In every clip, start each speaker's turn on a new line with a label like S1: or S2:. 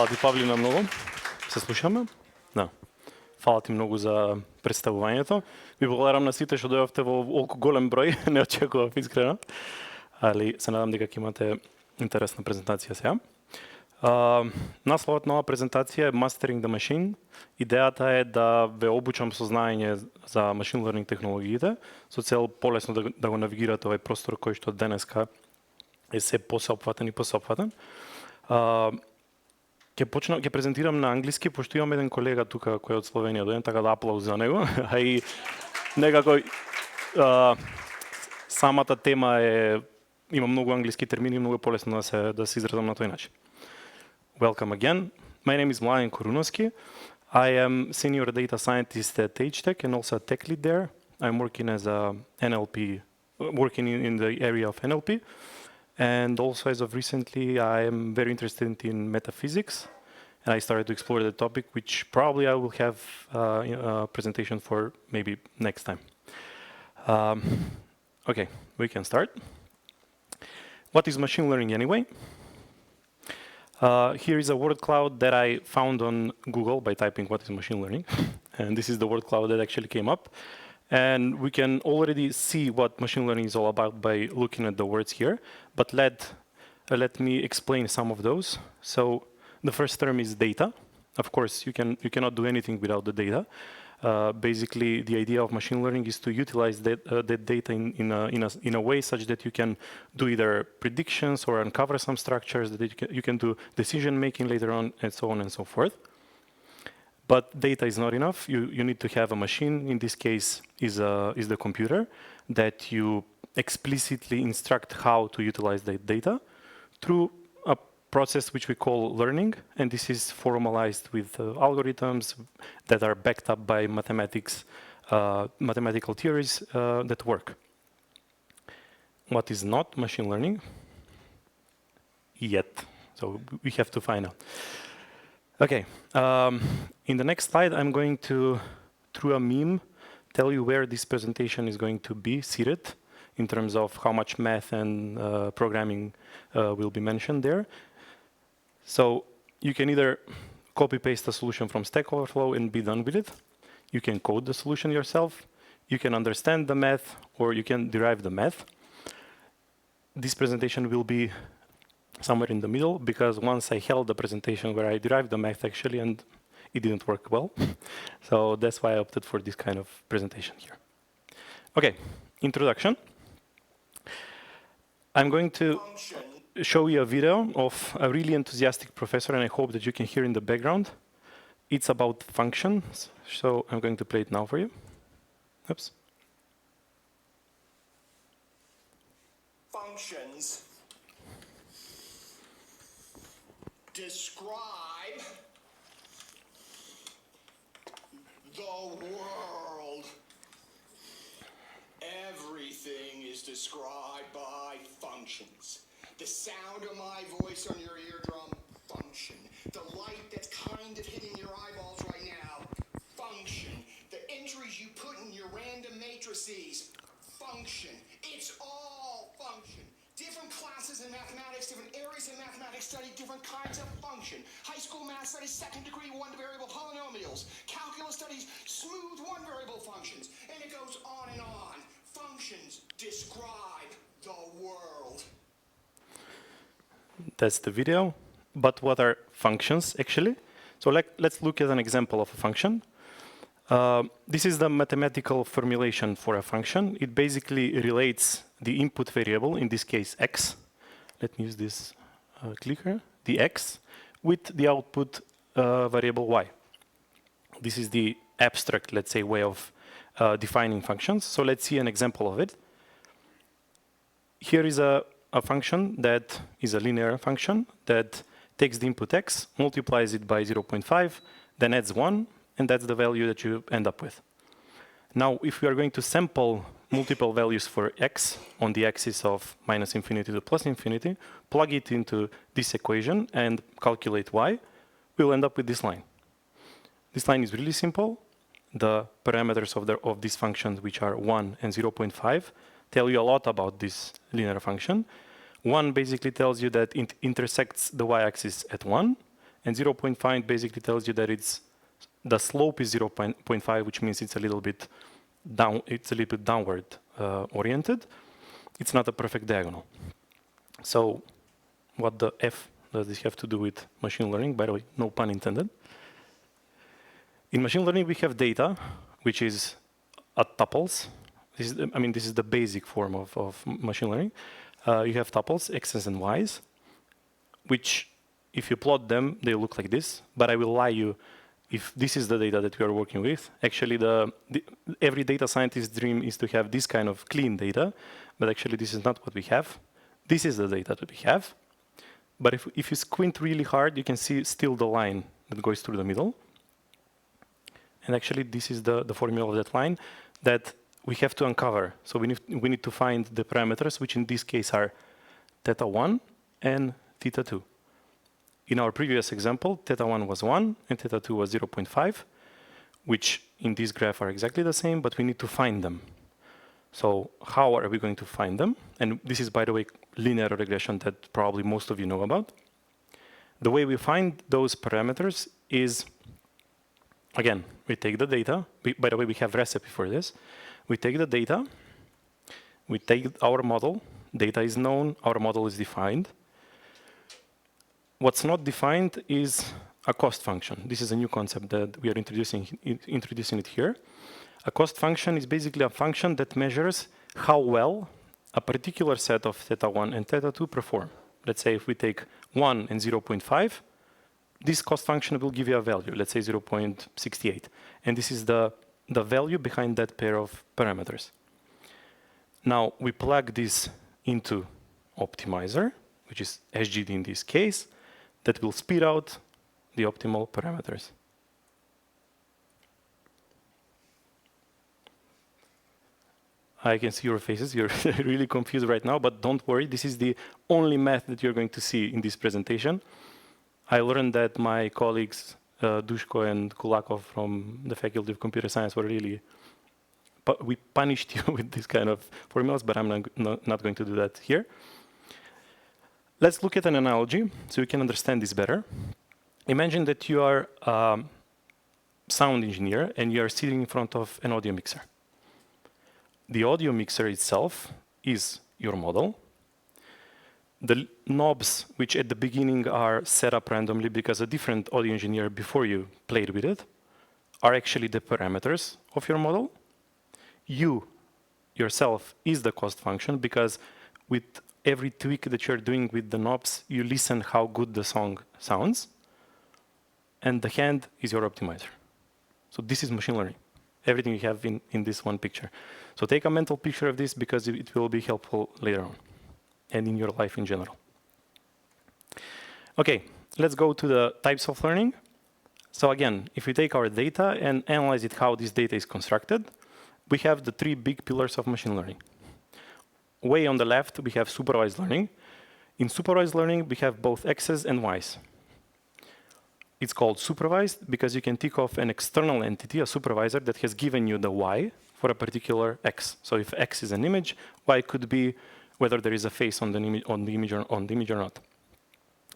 S1: Ти, Павлина, много. Се слушаме? Да. Фала ти многу за представувањето. Ви благодарам на сите што дојавте во олку голем број, не очекував искрено. Али се надам дека ќе имате интересна презентација сега. Насловот на оваа презентација е Mastering the Machine. Идејата е да ве обучам со знаење за machine learning технологиите, со цел полесно да го навигирате овој простор кој што денеска е се посеопфатен и посеопфатен. Ќе презентирам на англиски, пошто имам еден колега тука кој е од Словенија доен, така да аплауз за него. А и некако самата тема има многу англиски термини, многу полесно да се изразам на тој начин. Welcome again. My name is Mladen Korunoski. I am senior data scientist at HTEC and also a tech lead there. I'm working as a NLP, working in the area of NLP. And also, as of recently, I am very interested in metaphysics, and I started to explore the topic, which probably I will have a presentation for maybe next time. Okay, we can start. What is machine learning anyway? Here is a word cloud that I found on Google by typing what is machine learning, and this is the word cloud that actually came up. And we can already see what machine learning is all about by looking at the words here. But let me explain some of those. So the first term is data. Of course, you cannot do anything without the data. Basically, the idea of machine learning is to utilize that data in a way such that you can do either predictions or uncover some structures, that you can do decision making later on, and so on and so forth. But data is not enough. You need to have a machine. In this case, is the computer that you explicitly instruct how to utilize that data through a process which we call learning. And this is formalized with algorithms that are backed up by mathematics, mathematical theories that work. What is not machine learning? Yet. So we have to find out. Okay, in the next slide, I'm going to, through a meme, tell you where this presentation is going to be seated in terms of how much math and programming will be mentioned there. So you can either copy-paste a solution from Stack Overflow and be done with it. You can code the solution yourself. You can understand the math, or you can derive the math. This presentation will be somewhere in the middle, because once I held the presentation where I derived the math actually, and it didn't work well. So that's why I opted for this kind of presentation here. Okay, introduction. I'm going to show you a video of a really enthusiastic professor, and I hope that you can hear in the background. It's about functions, so I'm going to play it now for you. Oops.
S2: Functions describe the world. Everything is described by functions. The sound of my voice on your eardrum, function. The light that's kind of hitting your eyeballs right now, function. The entries you put in your random matrices, function. It's all function. Different classes in mathematics, different areas in mathematics study different kinds of function. High school math studies second degree one-variable polynomials. Calculus studies smooth one-variable functions. And it goes on and on. Functions describe the world.
S1: That's the video. But what are functions, actually? So let's look at an example of a function. This is the mathematical formulation for a function. It basically relates the input variable, in this case x, let me use this clicker, the x, with the output variable y. This is the abstract, let's say, way of defining functions. So let's see an example of it. Here is a function that is a linear function that takes the input x, multiplies it by 0.5, then adds 1, and that's the value that you end up with. Now, if we are going to sample multiple values for x on the axis of minus infinity to plus infinity, plug it into this equation and calculate y, we'll end up with this line. This line is really simple. The parameters of these functions, which are 1 and 0.5, tell you a lot about this linear function. 1 basically tells you that it intersects the y-axis at 1, And 0.5 basically tells you that the slope is 0.5, which means it's a little bit downward oriented. It's not a perfect diagonal. So what the F does this have to do with machine learning? By the way, no pun intended. In machine learning, we have data, which is tuples. This is the basic form of machine learning. You have tuples, x's and y's, which if you plot them, they look like this. But I will lie you, if this is the data that we are working with, actually every data scientist's dream is to have this kind of clean data, but actually this is not what we have. This is the data that we have. But if you squint really hard, you can see still the line that goes through the middle. And actually, this is the formula of that line that we have to uncover. So we need to find the parameters, which in this case are θ1 and θ2. In our previous example, θ1 was 1 and θ2 was 0.5, which in this graph are exactly the same, but we need to find them. So how are we going to find them? And this is, by the way, linear regression that probably most of you know about. The way we find those parameters is, again, we take the data. By the way, we have recipe for this. We take the data. We take our model. Data is known. Our model is defined. What's not defined is a cost function. This is a new concept that we are introducing it here. A cost function is basically a function that measures how well a particular set of θ1 and θ2 perform. Let's say if we take 1 and 0.5, this cost function will give you a value, let's say 0.68. And this is the value behind that pair of parameters. Now we plug this into optimizer, which is SGD in this case, that will spit out the optimal parameters. I can see your faces. You're really confused right now, but don't worry. This is the only math that you're going to see in this presentation. I learned that my colleagues, Dushko and Kulakov from the Faculty of Computer Science were really, we punished you with this kind of formulas, but I'm not going to do that here. Let's look at an analogy so you can understand this better. Imagine that you are a sound engineer and you are sitting in front of an audio mixer. The audio mixer itself is your model. The knobs, which at the beginning are set up randomly because a different audio engineer before you played with it, are actually the parameters of your model. You yourself is the cost function because with every tweak that you're doing with the knobs, you listen how good the song sounds. And the hand is your optimizer. So this is machine learning. Everything you have in this one picture. So take a mental picture of this because it will be helpful later on and in your life in general. Okay, let's go to the types of learning. So again, if we take our data and analyze it how this data is constructed, we have the three big pillars of machine learning. Way on the left, we have supervised learning. In supervised learning, we have both X's and Y's. It's called supervised because you can tick off an external entity, a supervisor, that has given you the Y for a particular X. So if X is an image, Y could be whether there is a face on the image or not.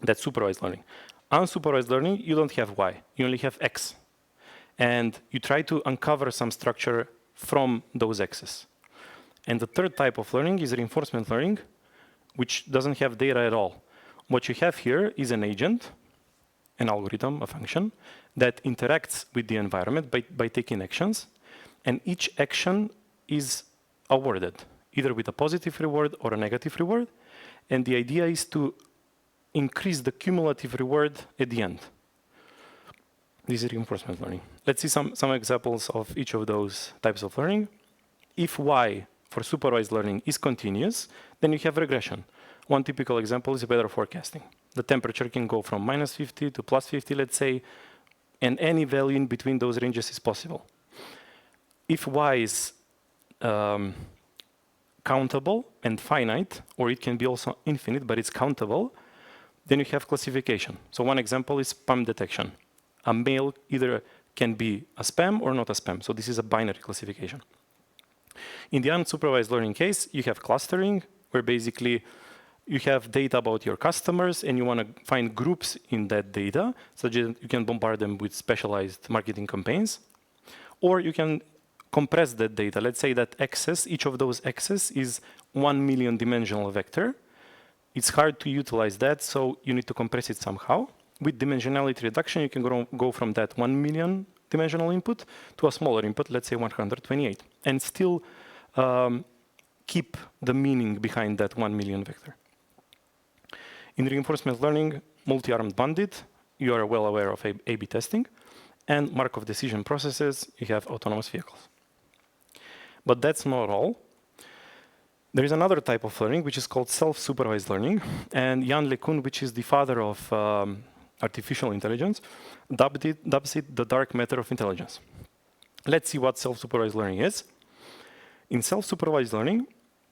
S1: That's supervised learning. Unsupervised learning, you don't have Y, you only have X. And you try to uncover some structure from those X's. And the third type of learning is reinforcement learning, which doesn't have data at all. What you have here is an agent, an algorithm, a function, that interacts with the environment by taking actions. And each action is awarded, either with a positive reward or a negative reward. And the idea is to increase the cumulative reward at the end. This is reinforcement learning. Let's see some examples of each of those types of learning. If Y for supervised learning is continuous, then you have regression. One typical example is weather forecasting. The temperature can go from -50 to +50, let's say, and any value in between those ranges is possible. If Y is countable and finite, or it can be also infinite, but it's countable, then you have classification. So one example is spam detection. A mail either can be a spam or not a spam. So this is a binary classification. In the unsupervised learning case, you have clustering, where basically you have data about your customers and you want to find groups in that data so that you can bombard them with specialized marketing campaigns. Or you can compress that data. Let's say that access, each of those access is 1 million dimensional vector. It's hard to utilize that, so you need to compress it somehow. With dimensionality reduction, you can go from that 1 million dimensional input to a smaller input, let's say 128, and still keep the meaning behind that 1 million vector. In reinforcement learning, multi-armed bandit, you are well aware of A/B testing, and Markov decision processes, you have autonomous vehicles. But that's not all. There is another type of learning, which is called self-supervised learning, and Jan LeCun, which is the father of artificial intelligence, dubs it the dark matter of intelligence. Let's see what self-supervised learning is. In self-supervised learning,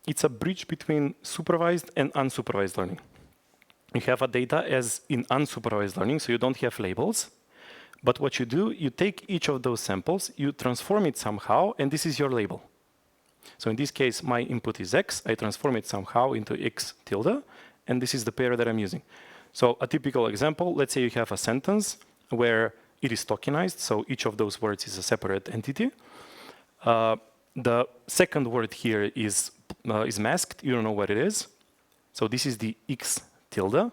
S1: it's a bridge between supervised and unsupervised learning. You have a data as in unsupervised learning, so you don't have labels. But what you do, you take each of those samples, you transform it somehow, and this is your label. So in this case, my input is x, I transform it somehow into x tilde, and this is the pair that I'm using. So a typical example, let's say you have a sentence where it is tokenized, so each of those words is a separate entity. The second word here is masked, you don't know what it is. So this is the x tilde,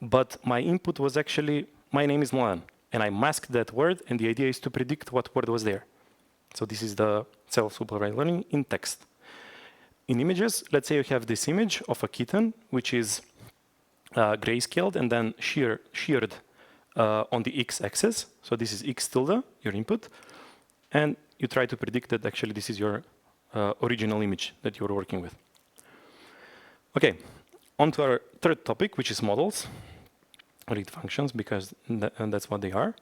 S1: but my input was actually, my name is Mladen, and I masked that word, and the idea is to predict what word was there. So this is the self-supervised learning in text. In images, let's say you have this image of a kitten, which is grayscaled and then sheared on the x-axis. So this is x tilde, your input. And you try to predict that actually this is your original image that you're working with. OK, on to our third topic, which is models. Read functions, because that's what they are.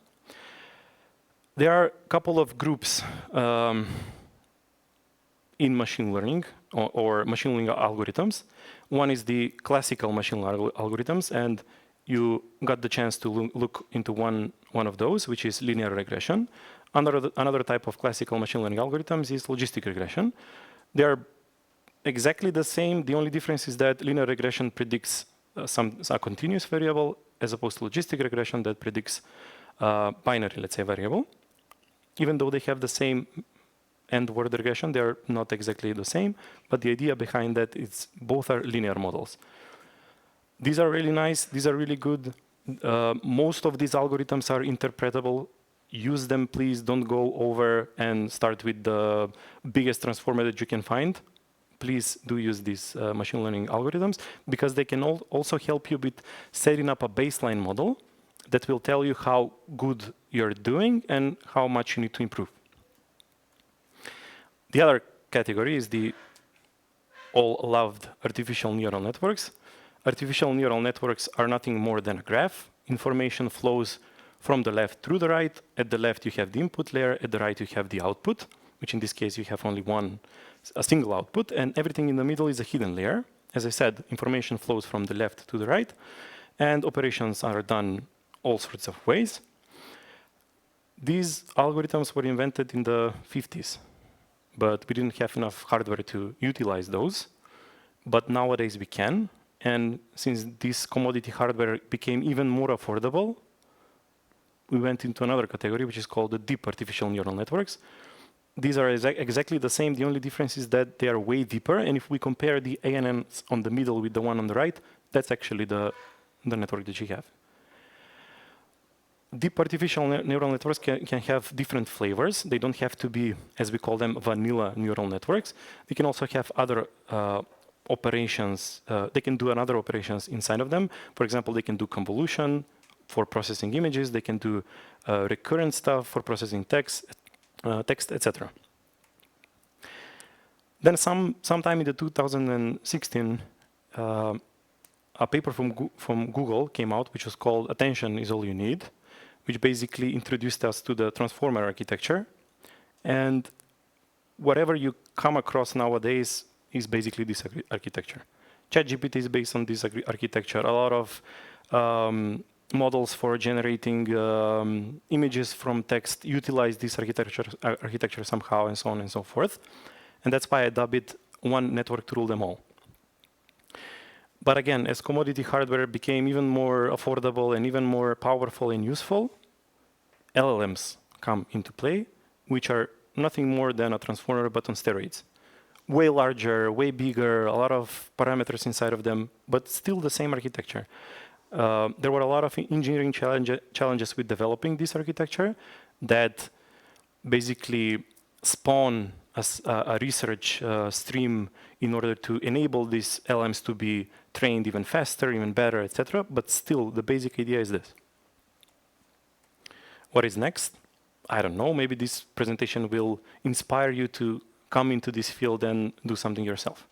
S1: There are a couple of groups in machine learning or machine learning algorithms. One is the classical machine learning algorithms, and you got the chance to look into one of those, which is linear regression. Another type of classical machine learning algorithms is logistic regression. They are exactly the same. The only difference is that linear regression predicts a continuous variable, as opposed to logistic regression that predicts binary, let's say, variable. Even though they have the same end-word regression, they are not exactly the same. But the idea behind that is both are linear models. These are really nice. These are really good. Most of these algorithms are interpretable. Use them, please. Don't go over and start with the biggest transformer that you can find. Please do use these machine learning algorithms, because they can also help you with setting up a baseline model that will tell you how good you're doing and how much you need to improve. The other category is the all-loved artificial neural networks. Artificial neural networks are nothing more than a graph. Information flows from the left through the right. At the left, you have the input layer. At the right, you have the output, which in this case, you have only a single output. And everything in the middle is a hidden layer. As I said, information flows from the left to the right. And operations are done all sorts of ways. These algorithms were invented in the 50s, but we didn't have enough hardware to utilize those. But nowadays we can. And since this commodity hardware became even more affordable, we went into another category, which is called the deep artificial neural networks. These are exactly the same. The only difference is that they are way deeper. And if we compare the ANNs on the middle with the one on the right, that's actually the network that you have. Deep artificial neural networks can have different flavors. They don't have to be, as we call them, vanilla neural networks. They can also have other operations. They can do other operations inside of them. For example, they can do convolution for processing images. They can do recurrent stuff for processing text, etc. Then sometime in the 2016, a paper from Google came out, which was called "Attention is All You Need," which basically introduced us to the transformer architecture. And whatever you come across nowadays is basically this architecture. ChatGPT is based on this architecture. A lot of models for generating images from text utilize this architecture somehow, and so on and so forth. And that's why I dub it one network to rule them all. But again, as commodity hardware became even more affordable and even more powerful and useful, LLMs come into play, which are nothing more than a transformer but on steroids. Way larger, way bigger, a lot of parameters inside of them, but still the same architecture. There were a lot of engineering challenges with developing this architecture that basically spawn a research stream in order to enable these LMs to be trained even faster, even better, etc. But still, the basic idea is this. What is next? I don't know. Maybe this presentation will inspire you to come into this field and do something yourself.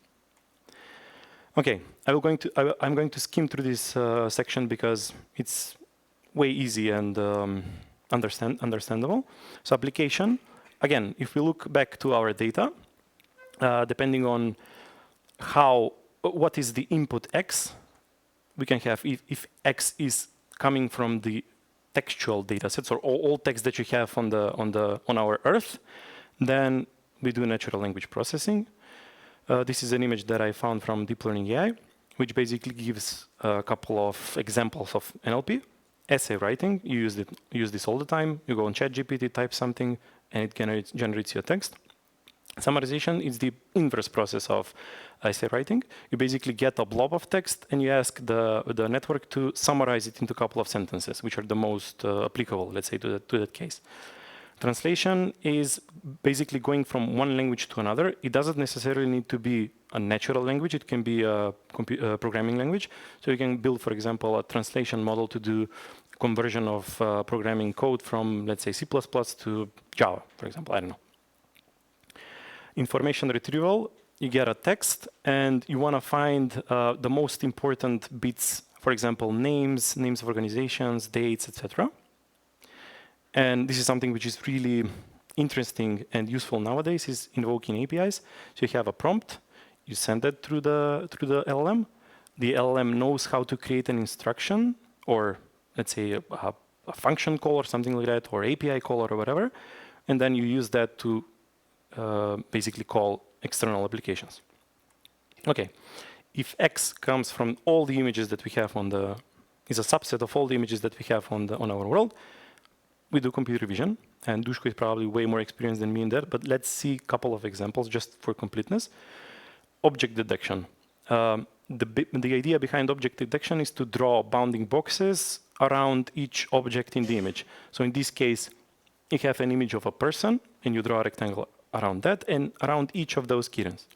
S1: Okay, I'm going to skim through this section because it's way easy and understandable. So application, again, if we look back to our data, depending on what is the input X, we can have if X is coming from the textual data sets or all text that you have on our Earth, then we do natural language processing. This is an image that I found from deep learning AI, which basically gives a couple of examples of NLP. Essay writing, you use this all the time. You go on ChatGPT, type something, and it generates your text. Summarization is the inverse process of essay writing. You basically get a blob of text, and you ask the network to summarize it into a couple of sentences, which are the most applicable, let's say, to that case. Translation is basically going from one language to another. It doesn't necessarily need to be a natural language. It can be a programming language. So you can build, for example, a translation model to do conversion of programming code from, let's say, C++ to Java, for example. I don't know. Information retrieval, you get a text, and you want to find the most important bits, for example, names of organizations, dates, etc. And this is something which is really interesting and useful nowadays, is invoking APIs. So you have a prompt, you send it through the LLM. The LLM knows how to create an instruction, or let's say a function call or something like that, or API call or whatever. And then you use that to basically call external applications. Okay, if X comes from all the images that we have is a subset of all the images that we have on our world, we do computer vision, and Dushko is probably way more experienced than me in that, but let's see a couple of examples just for completeness. Object detection. The idea behind object detection is to draw bounding boxes around each object in the image. So in this case, you have an image of a person, and you draw a rectangle around that, and around each of those kittens.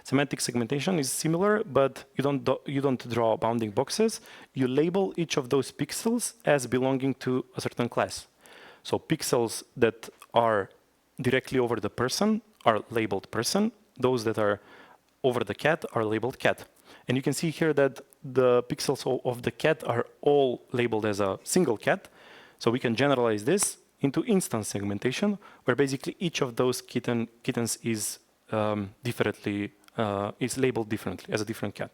S1: Semantic segmentation is similar, but you don't draw bounding boxes. You label each of those pixels as belonging to a certain class. So pixels that are directly over the person are labeled person. Those that are over the cat are labeled cat. And you can see here that the pixels of the cat are all labeled as a single cat. So we can generalize this into instance segmentation, where basically each of those kittens is is labeled differently as a different cat.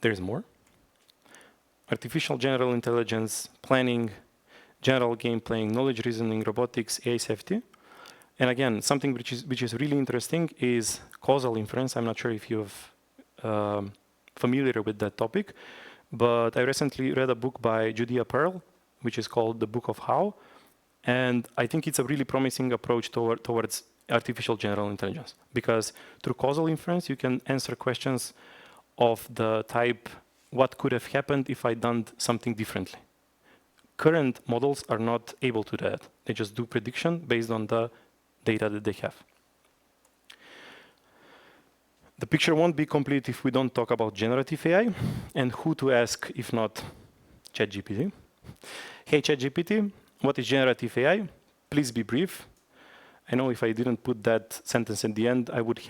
S1: There's more. Artificial general intelligence, planning, general game playing, knowledge reasoning, robotics, AI safety. And again, something which is really interesting is causal inference. I'm not sure if you're familiar with that topic, but I recently read a book by Judea Pearl, which is called The Book of How. And I think it's a really promising approach towards artificial general intelligence, because through causal inference, you can answer questions of the type, what could have happened if I'd done something differently? Current models are not able to do that. They just do prediction based on the data that they have. The picture won't be complete if we don't talk about generative AI, and who to ask if not ChatGPT. Hey ChatGPT, what is generative AI? Please be brief. I know if I didn't put that sentence at the end, I would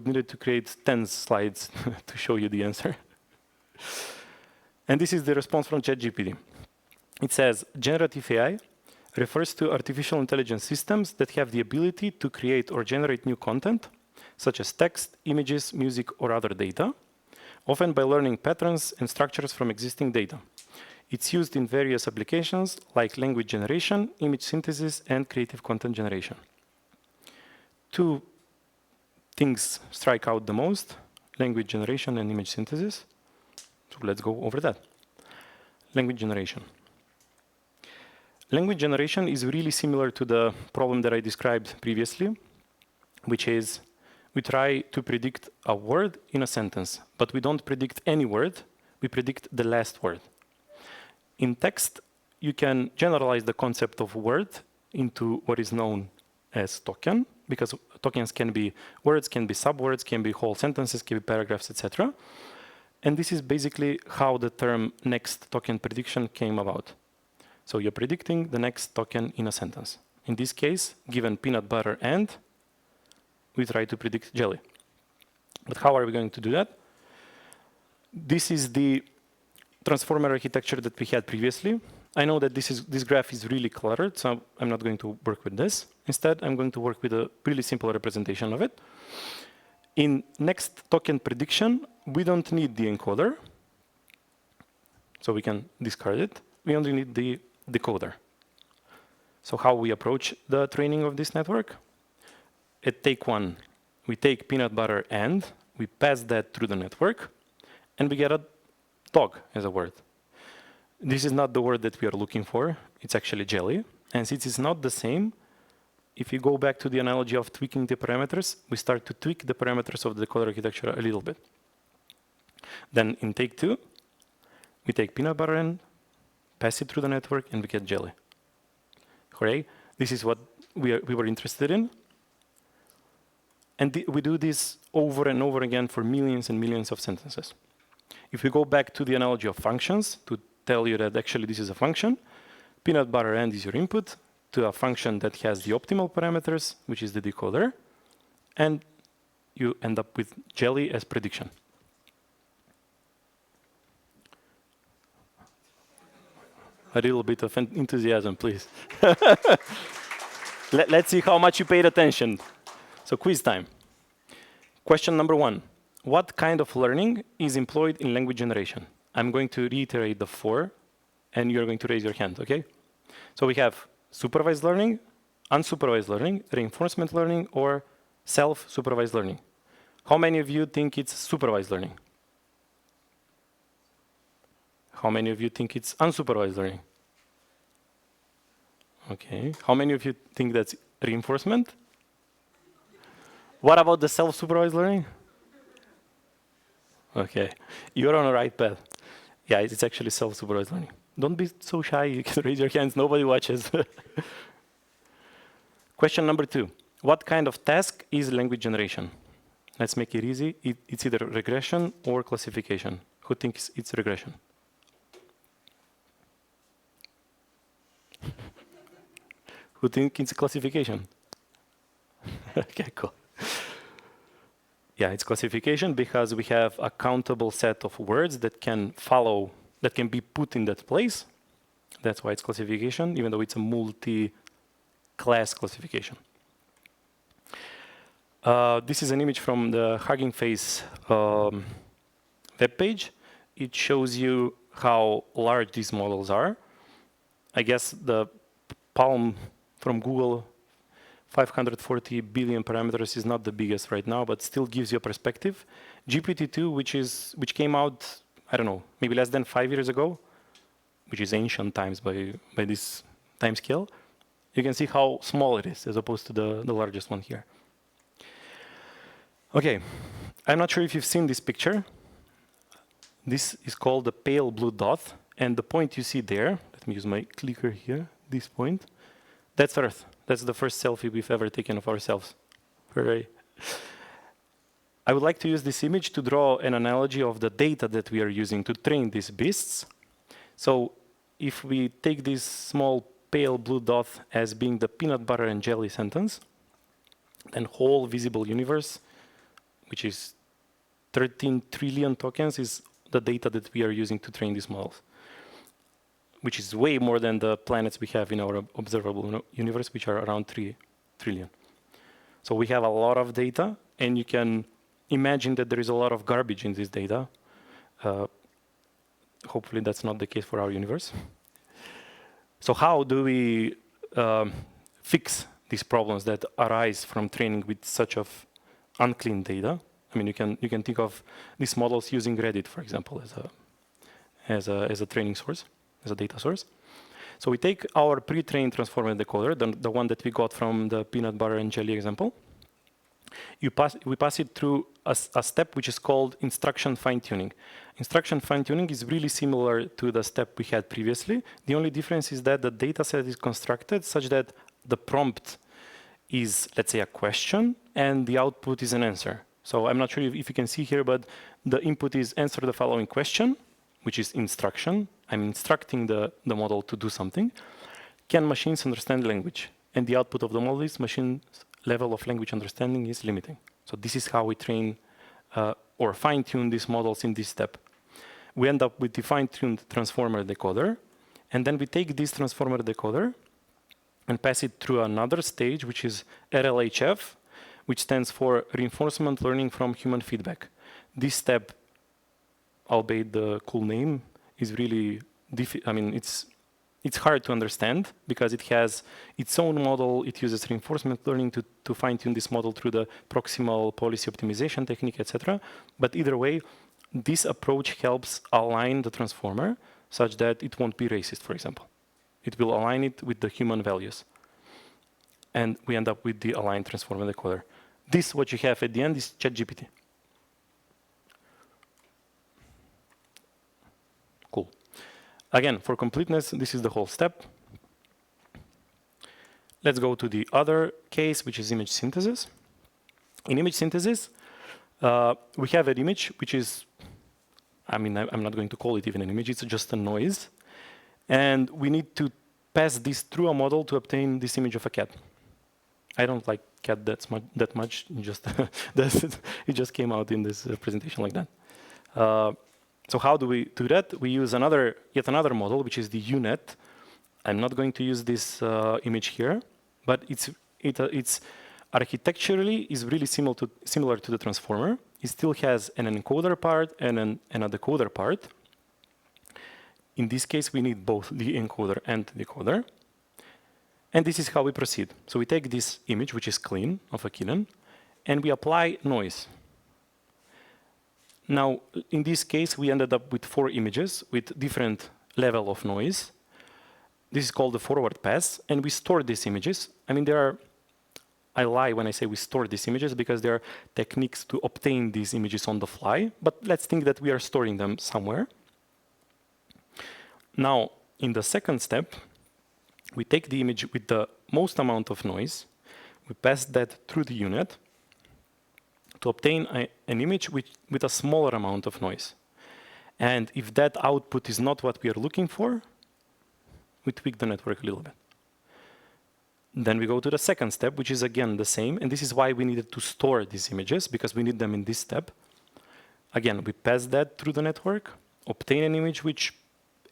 S1: need to create 10 slides to show you the answer. And this is the response from ChatGPT. It says, generative AI refers to artificial intelligence systems that have the ability to create or generate new content, such as text, images, music, or other data, often by learning patterns and structures from existing data. It's used in various applications like language generation, image synthesis, and creative content generation. Two things strike out the most: language generation and image synthesis. So let's go over that. Language generation. Language generation is really similar to the problem that I described previously, which is we try to predict a word in a sentence, but we don't predict any word, we predict the last word. In text, you can generalize the concept of word into what is known as token, because tokens can be words, can be subwords, can be whole sentences, can be paragraphs, etc. And this is basically how the term next token prediction came about. So you're predicting the next token in a sentence. In this case, given peanut butter and, we try to predict jelly. But how are we going to do that? This is the transformer architecture that we had previously. I know that this graph is really cluttered, so I'm not going to work with this. Instead, I'm going to work with a really simple representation of it. In next token prediction, we don't need the encoder, so we can discard it. We only need the decoder. So how we approach the training of this network? At take one, we take peanut butter and we pass that through the network, and we get a dog as a word. This is not the word that we are looking for. It's actually jelly. And since it's not the same, if you go back to the analogy of tweaking the parameters, we start to tweak the parameters of the decoder architecture a little bit. Then in take two, we take peanut butter and pass it through the network, and we get jelly. Hooray. This is what we were interested in. And we do this over and over again for millions and millions of sentences. If we go back to the analogy of functions, to tell you that actually this is a function, peanut butter and is your input to a function that has the optimal parameters, which is the decoder, and you end up with jelly as prediction. A little bit of enthusiasm, please. Let's see how much you paid attention. So quiz time. Question number one. What kind of learning is employed in language generation? I'm going to reiterate the four, and you're going to raise your hand, okay? So we have supervised learning, unsupervised learning, reinforcement learning, or self-supervised learning. How many of you think it's supervised learning? How many of you think it's unsupervised learning? Okay. How many of you think that's reinforcement? What about the self-supervised learning? Okay. You're on the right path. Yeah, it's actually self-supervised learning. Don't be so shy. You can raise your hands. Nobody watches. Question number two. What kind of task is language generation? Let's make it easy. It's either regression or classification. Who thinks it's regression? Who thinks it's classification? Okay, cool. Yeah, it's classification because we have a countable set of words that can follow, that can be put in that place. That's why it's classification, even though it's a multi-class classification. This is an image from the Hugging Face webpage. It shows you how large these models are. I guess the Palm from Google, 540 billion parameters is not the biggest right now, but still gives you a perspective. GPT-2, which came out, I don't know, maybe less than 5 years ago, which is ancient times by this time scale, you can see how small it is as opposed to the largest one here. Okay, I'm not sure if you've seen this picture. This is called the pale blue dot, and the point you see there, let me use my clicker here, this point, that's Earth. That's the first selfie we've ever taken of ourselves. Hooray. I would like to use this image to draw an analogy of the data that we are using to train these beasts. So if we take this small pale blue dot as being the peanut butter and jelly sentence, then whole visible universe, which is 13 trillion tokens, is the data that we are using to train these models, which is way more than the planets we have in our observable universe, which are around 3 trillion. So we have a lot of data, and you can imagine that there is a lot of garbage in this data. Hopefully that's not the case for our universe. So how do we fix these problems that arise from training with such of unclean data. I mean, you can think of these models using Reddit, for example, as a training source, as a data source. So we take our pre-trained transformer decoder, the one that we got from the peanut butter and jelly example. We pass it through a step which is called instruction fine-tuning. Instruction fine-tuning is really similar to the step we had previously. The only difference is that the data set is constructed such that the prompt is, let's say, a question, and the output is an answer. So I'm not sure if you can see here, but the input is answer the following question, which is instruction. I'm instructing the model to do something. Can machines understand language? And the output of the model is machines' level of language understanding is limiting. So this is how we train or fine-tune these models in this step. We end up with the fine-tuned transformer decoder, and then we take this transformer decoder and pass it through another stage, which is RLHF, which stands for Reinforcement Learning from Human Feedback. This step, albeit the cool name, is really, it's hard to understand because it has its own model. It uses reinforcement learning to fine-tune this model through the proximal policy optimization technique, etc. But either way, this approach helps align the transformer such that it won't be racist, for example. It will align it with the human values. And we end up with the aligned transformer decoder. This, what you have at the end, is ChatGPT. Cool. Again, for completeness, this is the whole step. Let's go to the other case, which is image synthesis. In image synthesis, we have an image, which is, I'm not going to call it even an image, it's just a noise. And we need to pass this through a model to obtain this image of a cat. I don't like cat that much. It just came out in this presentation like that. So how do we do that? We use yet another model, which is the UNet. I'm not going to use this image here, but it's architecturally is really similar to the transformer. It still has an encoder part and a decoder part. In this case, we need both the encoder and the decoder. And this is how we proceed. So we take this image, which is clean, of a kitten, and we apply noise. Now, in this case, we ended up with 4 images with different level of noise. This is called the forward pass, and we store these images. I mean, I lie when I say we store these images because there are techniques to obtain these images on the fly, but let's think that we are storing them somewhere. Now, in the second step, we take the image with the most amount of noise, we pass that through the UNet to obtain an image with a smaller amount of noise. And if that output is not what we are looking for, we tweak the network a little bit. Then we go to the second step, which is again the same, and this is why we needed to store these images, because we need them in this step. Again, we pass that through the network, obtain an image which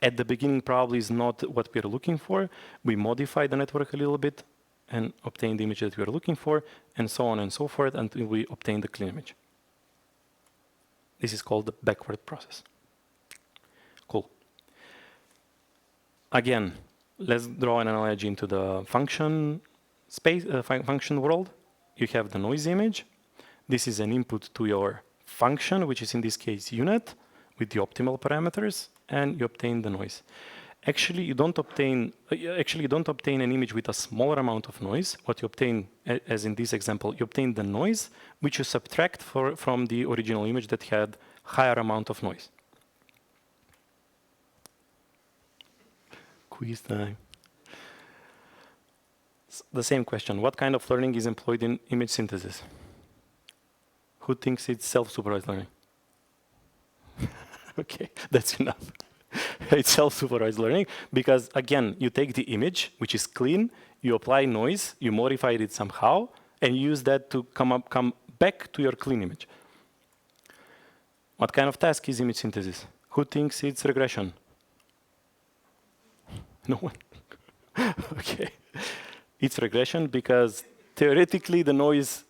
S1: at the beginning probably is not what we are looking for. We modify the network a little bit and obtain the image that we are looking for, and so on and so forth until we obtain the clean image. This is called the backward process. Cool. Again, let's draw an analogy into the function space, function world. You have the noise image. This is an input to your function, which is in this case UNet, with the optimal parameters, and you obtain the noise. Actually, you don't obtain an image with a smaller amount of noise. What you obtain, as in this example, you obtain the noise, which you subtract from the original image that had higher amount of noise. Quiz time. The same question. What kind of learning is employed in image synthesis? Who thinks it's self-supervised learning? Okay, that's enough. It's self-supervised learning because, again, you take the image, which is clean, you apply noise, you modify it somehow, and you use that to come back to your clean image. What kind of task is image synthesis? Who thinks it's regression? No one? Okay. It's regression because theoretically the noise,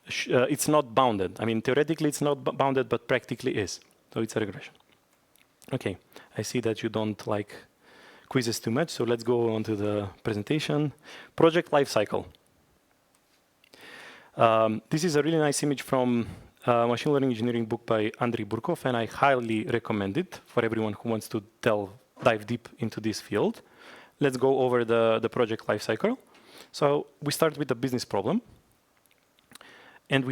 S1: it's not bounded. I mean, theoretically it's not bounded, but practically is. So it's a regression. Okay, I see that you don't like quizzes too much, so let's go on to the presentation. Project lifecycle. This is a really nice image from a machine learning engineering book by Andrei Burkov, and I highly recommend it for everyone who wants to dive deep into this field. Let's go over the project lifecycle. So we start with the business problem, and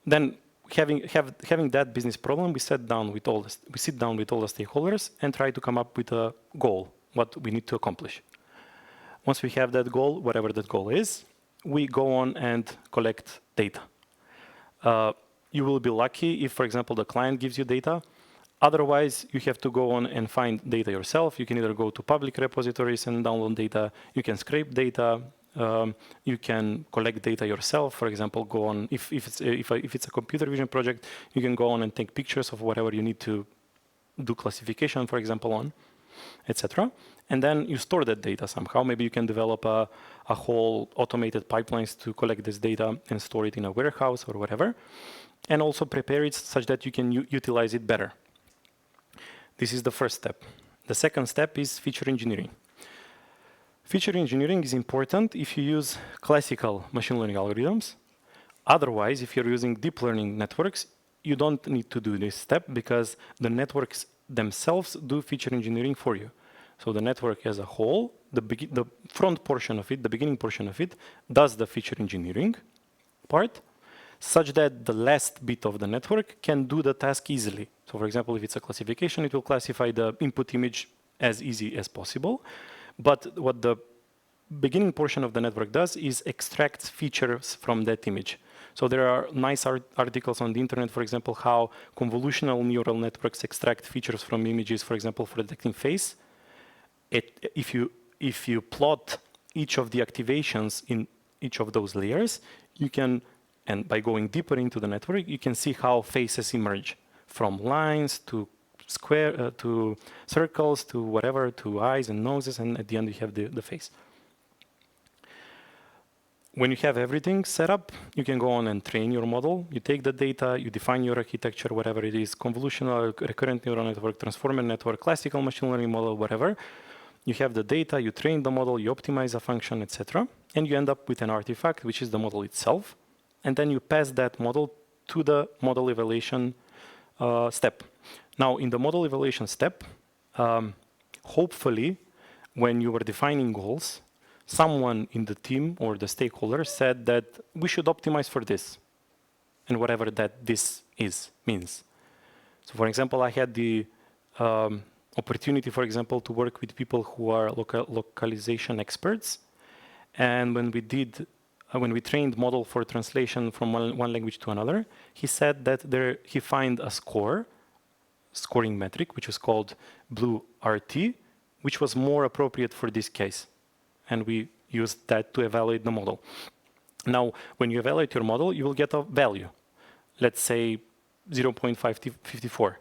S1: then having that business problem, we sit down with all the stakeholders and try to come up with a goal, what we need to accomplish. Once we have that goal, whatever that goal is, we go on and collect data. You will be lucky if, for example, the client gives you data. Otherwise, you have to go on and find data yourself. You can either go to public repositories and download data. You can scrape data. You can collect data yourself. For example, go on if it's a computer vision project, you can go on and take pictures of whatever you need to do classification, for example, on, etc. And then you store that data somehow. Maybe you can develop a whole automated pipelines to collect this data and store it in a warehouse or whatever, and also prepare it such that you can utilize it better. This is the first step. The second step is feature engineering. Feature engineering is important if you use classical machine learning algorithms. Otherwise, if you're using deep learning networks, you don't need to do this step because the networks themselves do feature engineering for you. So the network as a whole, the front portion of it, the beginning portion of it, does the feature engineering part, such that the last bit of the network can do the task easily. So for example, if it's a classification, it will classify the input image as easy as possible. But what the beginning portion of the network does is extracts features from that image. So there are nice articles on the internet, for example, how convolutional neural networks extract features from images, for example, for detecting face. If you plot each of the activations in each of those layers, you can, and by going deeper into the network, you can see how faces emerge from lines to square to circles to whatever, to eyes and noses, and at the end you have the face. When you have everything set up, you can go on and train your model. You take the data, you define your architecture, whatever it is, convolutional, recurrent neural network, transformer network, classical machine learning model, whatever. You have the data, you train the model, you optimize a function, etc. And you end up with an artifact, which is the model itself. And then you pass that model to the model evaluation step. Now, in the model evaluation step, hopefully, when you were defining goals, someone in the team or the stakeholder said that we should optimize for this, and whatever that this means. So, for example, I had the opportunity, for example, to work with people who are localization experts, and when we trained model for translation from one language to another, he said that he found a scoring metric, which is called blue RT, which was more appropriate for this case. And we used that to evaluate the model. Now, when you evaluate your model, you will get a value. Let's say 0.54.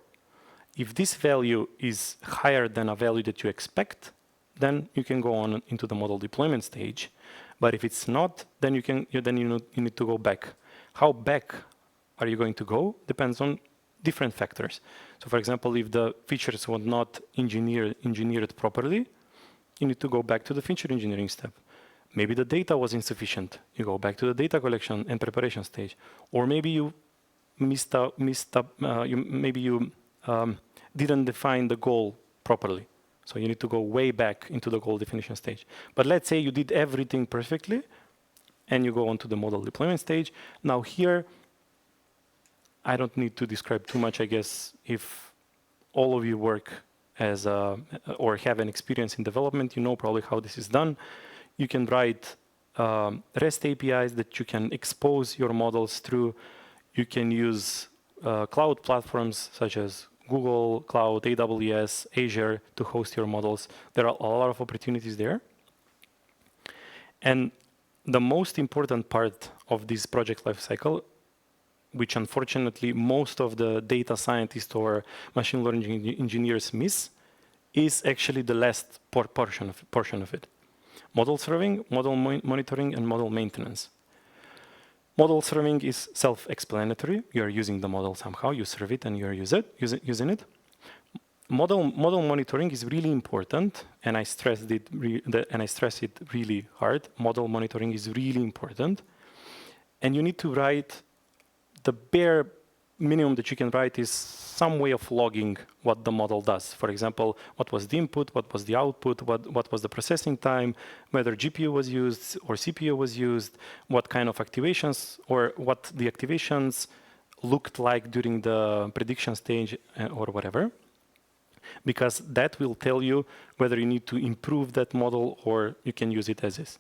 S1: If this value is higher than a value that you expect, then you can go on into the model deployment stage. But if it's not, then you need to go back. How back are you going to go? Depends on different factors. So, for example, if the features were not engineered properly, you need to go back to the feature engineering step. Maybe the data was insufficient. You go back to the data collection and preparation stage. Or maybe you didn't define the goal properly. So you need to go way back into the goal definition stage. But let's say you did everything perfectly and you go on to the model deployment stage. Now here, I don't need to describe too much, I guess, if all of you work or have an experience in development, you know probably how this is done. You can write REST APIs that you can expose your models through. You can use cloud platforms such as Google Cloud, AWS, Azure to host your models. There are a lot of opportunities there. And the most important part of this project lifecycle, which unfortunately most of the data scientists or machine learning engineers miss, is actually the last portion of it. Model serving, model monitoring, and model maintenance. Model serving is self-explanatory. You're using the model somehow, you serve it and you're using it. Model monitoring is really important, and I stress it really hard. Model monitoring is really important. And you need to write the bare minimum that you can write is some way of logging what the model does. For example, what was the input, what was the output, what was the processing time, whether GPU was used or CPU was used, what kind of activations or what the activations looked like during the prediction stage or whatever. Because that will tell you whether you need to improve that model or you can use it as is.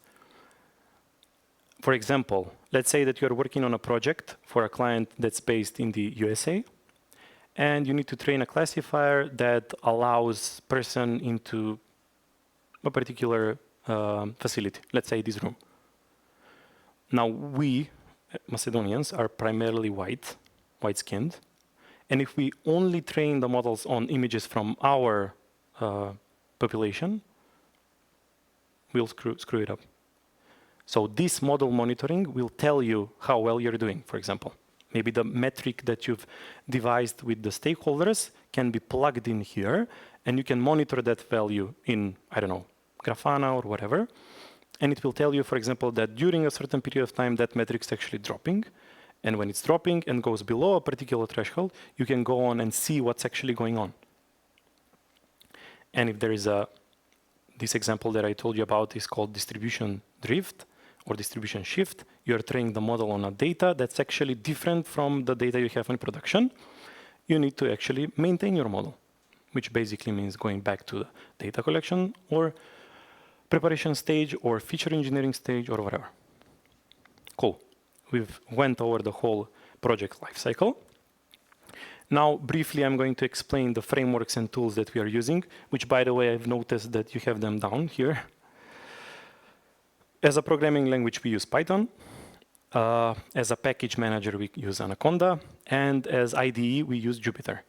S1: For example, let's say that you're working on a project for a client that's based in the USA, and you need to train a classifier that allows person into a particular facility, let's say this room. Now, we, Macedonians, are primarily white-skinned, and if we only train the models on images from our population, we'll screw it up. So this model monitoring will tell you how well you're doing, for example. Maybe the metric that you've devised with the stakeholders can be plugged in here, and you can monitor that value in, I don't know, Grafana or whatever. And it will tell you, for example, that during a certain period of time, that metric is actually dropping. And when it's dropping and goes below a particular threshold, you can go on and see what's actually going on. And if there is this example that I told you about is called distribution drift or distribution shift. You're training the model on a data that's actually different from the data you have in production. You need to actually maintain your model, which basically means going back to the data collection or preparation stage or feature engineering stage or whatever. Cool. We've went over the whole project lifecycle. Now, briefly, I'm going to explain the frameworks and tools that we are using, which, by the way, I've noticed that you have them down here. As a programming language, we use Python. As a package manager, we use Anaconda. And as IDE, we use Jupyter.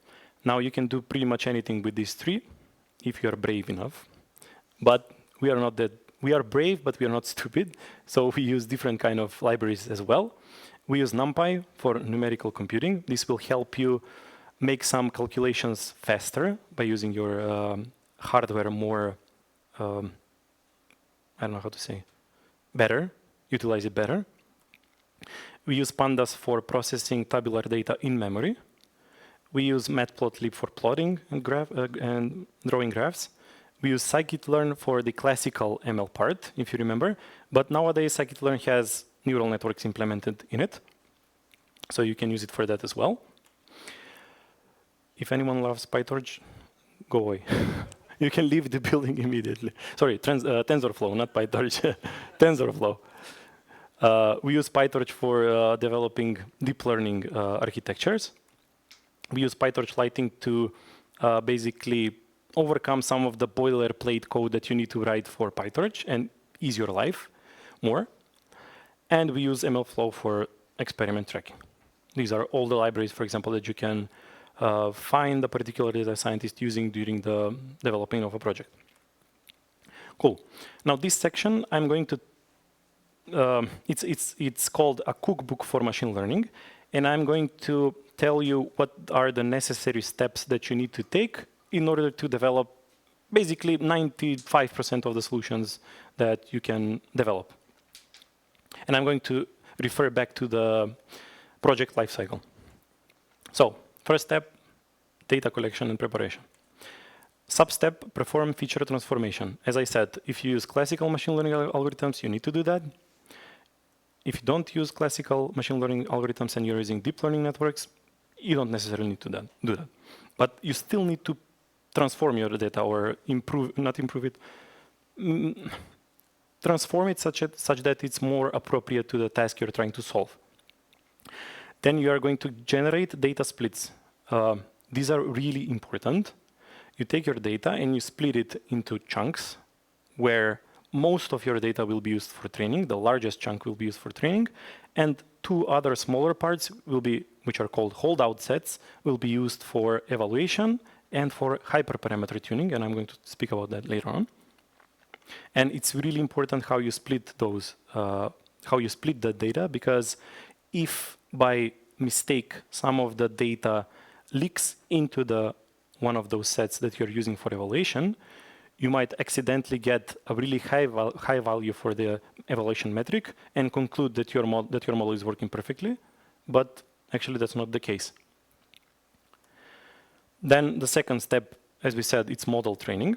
S1: Now, you can do pretty much anything with these three, if you are brave enough. But we are not that. We are brave, but we are not stupid. So we use different kind of libraries as well. We use NumPy for numerical computing. This will help you make some calculations faster by using your hardware more, I don't know how to say, better, utilize it better. We use pandas for processing tabular data in memory. We use matplotlib for plotting and drawing graphs. We use scikit-learn for the classical ML part, if you remember. But nowadays, scikit-learn has neural networks implemented in it. So you can use it for that as well. If anyone loves PyTorch, go away. You can leave the building immediately. Sorry, TensorFlow, not PyTorch. TensorFlow. We use PyTorch for developing deep learning architectures. We use PyTorch Lighting to basically overcome some of the boilerplate code that you need to write for PyTorch and ease your life more. And we use MLflow for experiment tracking. These are all the libraries, for example, that you can find a particular data scientist using during the developing of a project. Cool. Now this section, I'm going to, it's called a cookbook for machine learning. And I'm going to tell you what are the necessary steps that you need to take in order to develop basically 95% of the solutions that you can develop. And I'm going to refer back to the project lifecycle. So, first step, data collection and preparation. Sub-step, perform feature transformation. As I said, if you use classical machine learning algorithms, you need to do that. If you don't use classical machine learning algorithms and you're using deep learning networks, you don't necessarily need to do that. But you still need to transform your data or transform it such that it's more appropriate to the task you're trying to solve. Then you are going to generate data splits. These are really important. You take your data and you split it into chunks where most of your data will be used for training. The largest chunk will be used for training. And two other smaller parts will be, which are called holdout sets, will be used for evaluation and for hyperparameter tuning. And I'm going to speak about that later on. And it's really important how you split those, how you split the data, because if by mistake some of the data leaks into one of those sets that you're using for evaluation, you might accidentally get a really high value for the evaluation metric and conclude that your model is working perfectly, but actually that's not the case. Then the second step, as we said, it's model training.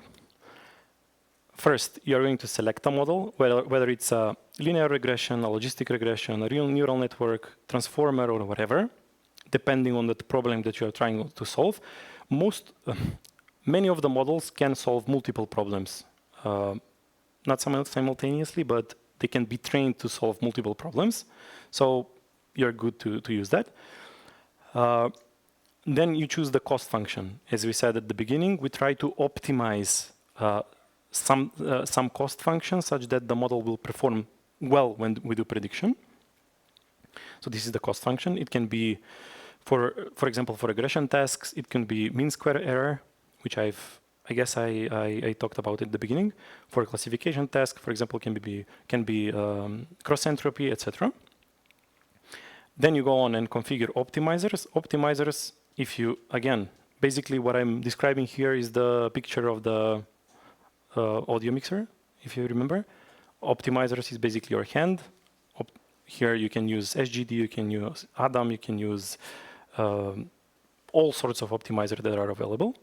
S1: First, you're going to select a model, whether it's a linear regression, a logistic regression, a real neural network, transformer, or whatever, depending on the problem that you're trying to solve. Many of the models can solve multiple problems, not simultaneously, but they can be trained to solve multiple problems. So you're good to use that. Then you choose the cost function. As we said at the beginning, we try to optimize some cost function such that the model will perform well when we do prediction. So this is the cost function. It can be, for example, for regression tasks, it can be mean square error, which I guess I talked about at the beginning. For a classification task, for example, can be cross entropy, etc. Then you go on and configure optimizers. Optimizers, if you, again, basically what I'm describing here is the picture of the audio mixer, if you remember. Optimizers is basically your hand. Here you can use SGD, you can use Adam, you can use all sorts of optimizers that are available.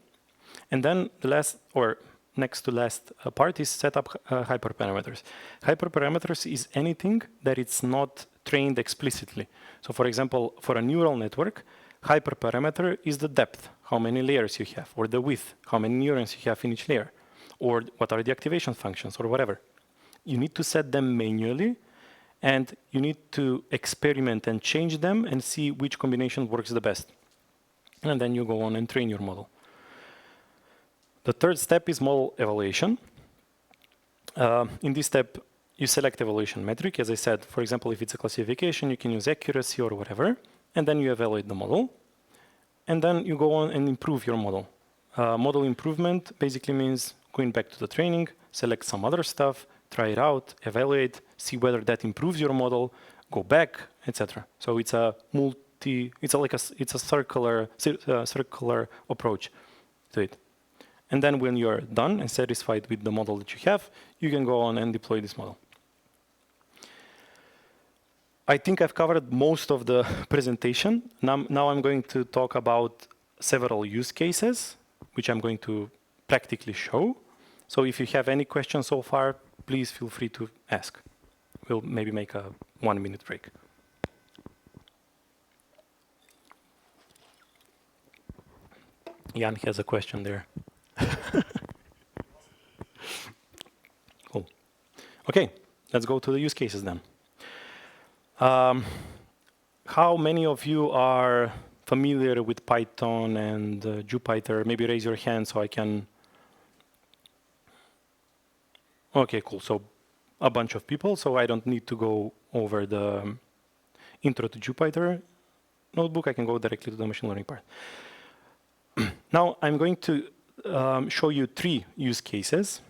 S1: And then the last, or next to last part is set up hyperparameters. Hyperparameters is anything that it's not trained explicitly. So for example, for a neural network, hyperparameter is the depth, how many layers you have, or the width, how many neurons you have in each layer, or what are the activation functions, or whatever. You need to set them manually, and you need to experiment and change them and see which combination works the best. And then you go on and train your model. The third step is model evaluation. In this step, you select evaluation metric. As I said, for example, if it's a classification, you can use accuracy or whatever, and then you evaluate the model. And then you go on and improve your model. Model improvement basically means going back to the training, select some other stuff, try it out, evaluate, see whether that improves your model, go back, etc. So it's a circular approach to it. And then when you're done and satisfied with the model that you have, you can go on and deploy this model. I think I've covered most of the presentation. Now I'm going to talk about several use cases, which I'm going to practically show. So if you have any questions so far, please feel free to ask. We'll maybe make a 1-minute break. Jan has a question there. Cool. Okay, let's go to the use cases then. How many of you are familiar with Python and Jupyter? Maybe raise your hand so I can. Okay, cool. So a bunch of people, so I don't need to go over the intro to Jupyter notebook. I can go directly to the machine learning part. Now I'm going to show you 3 use cases.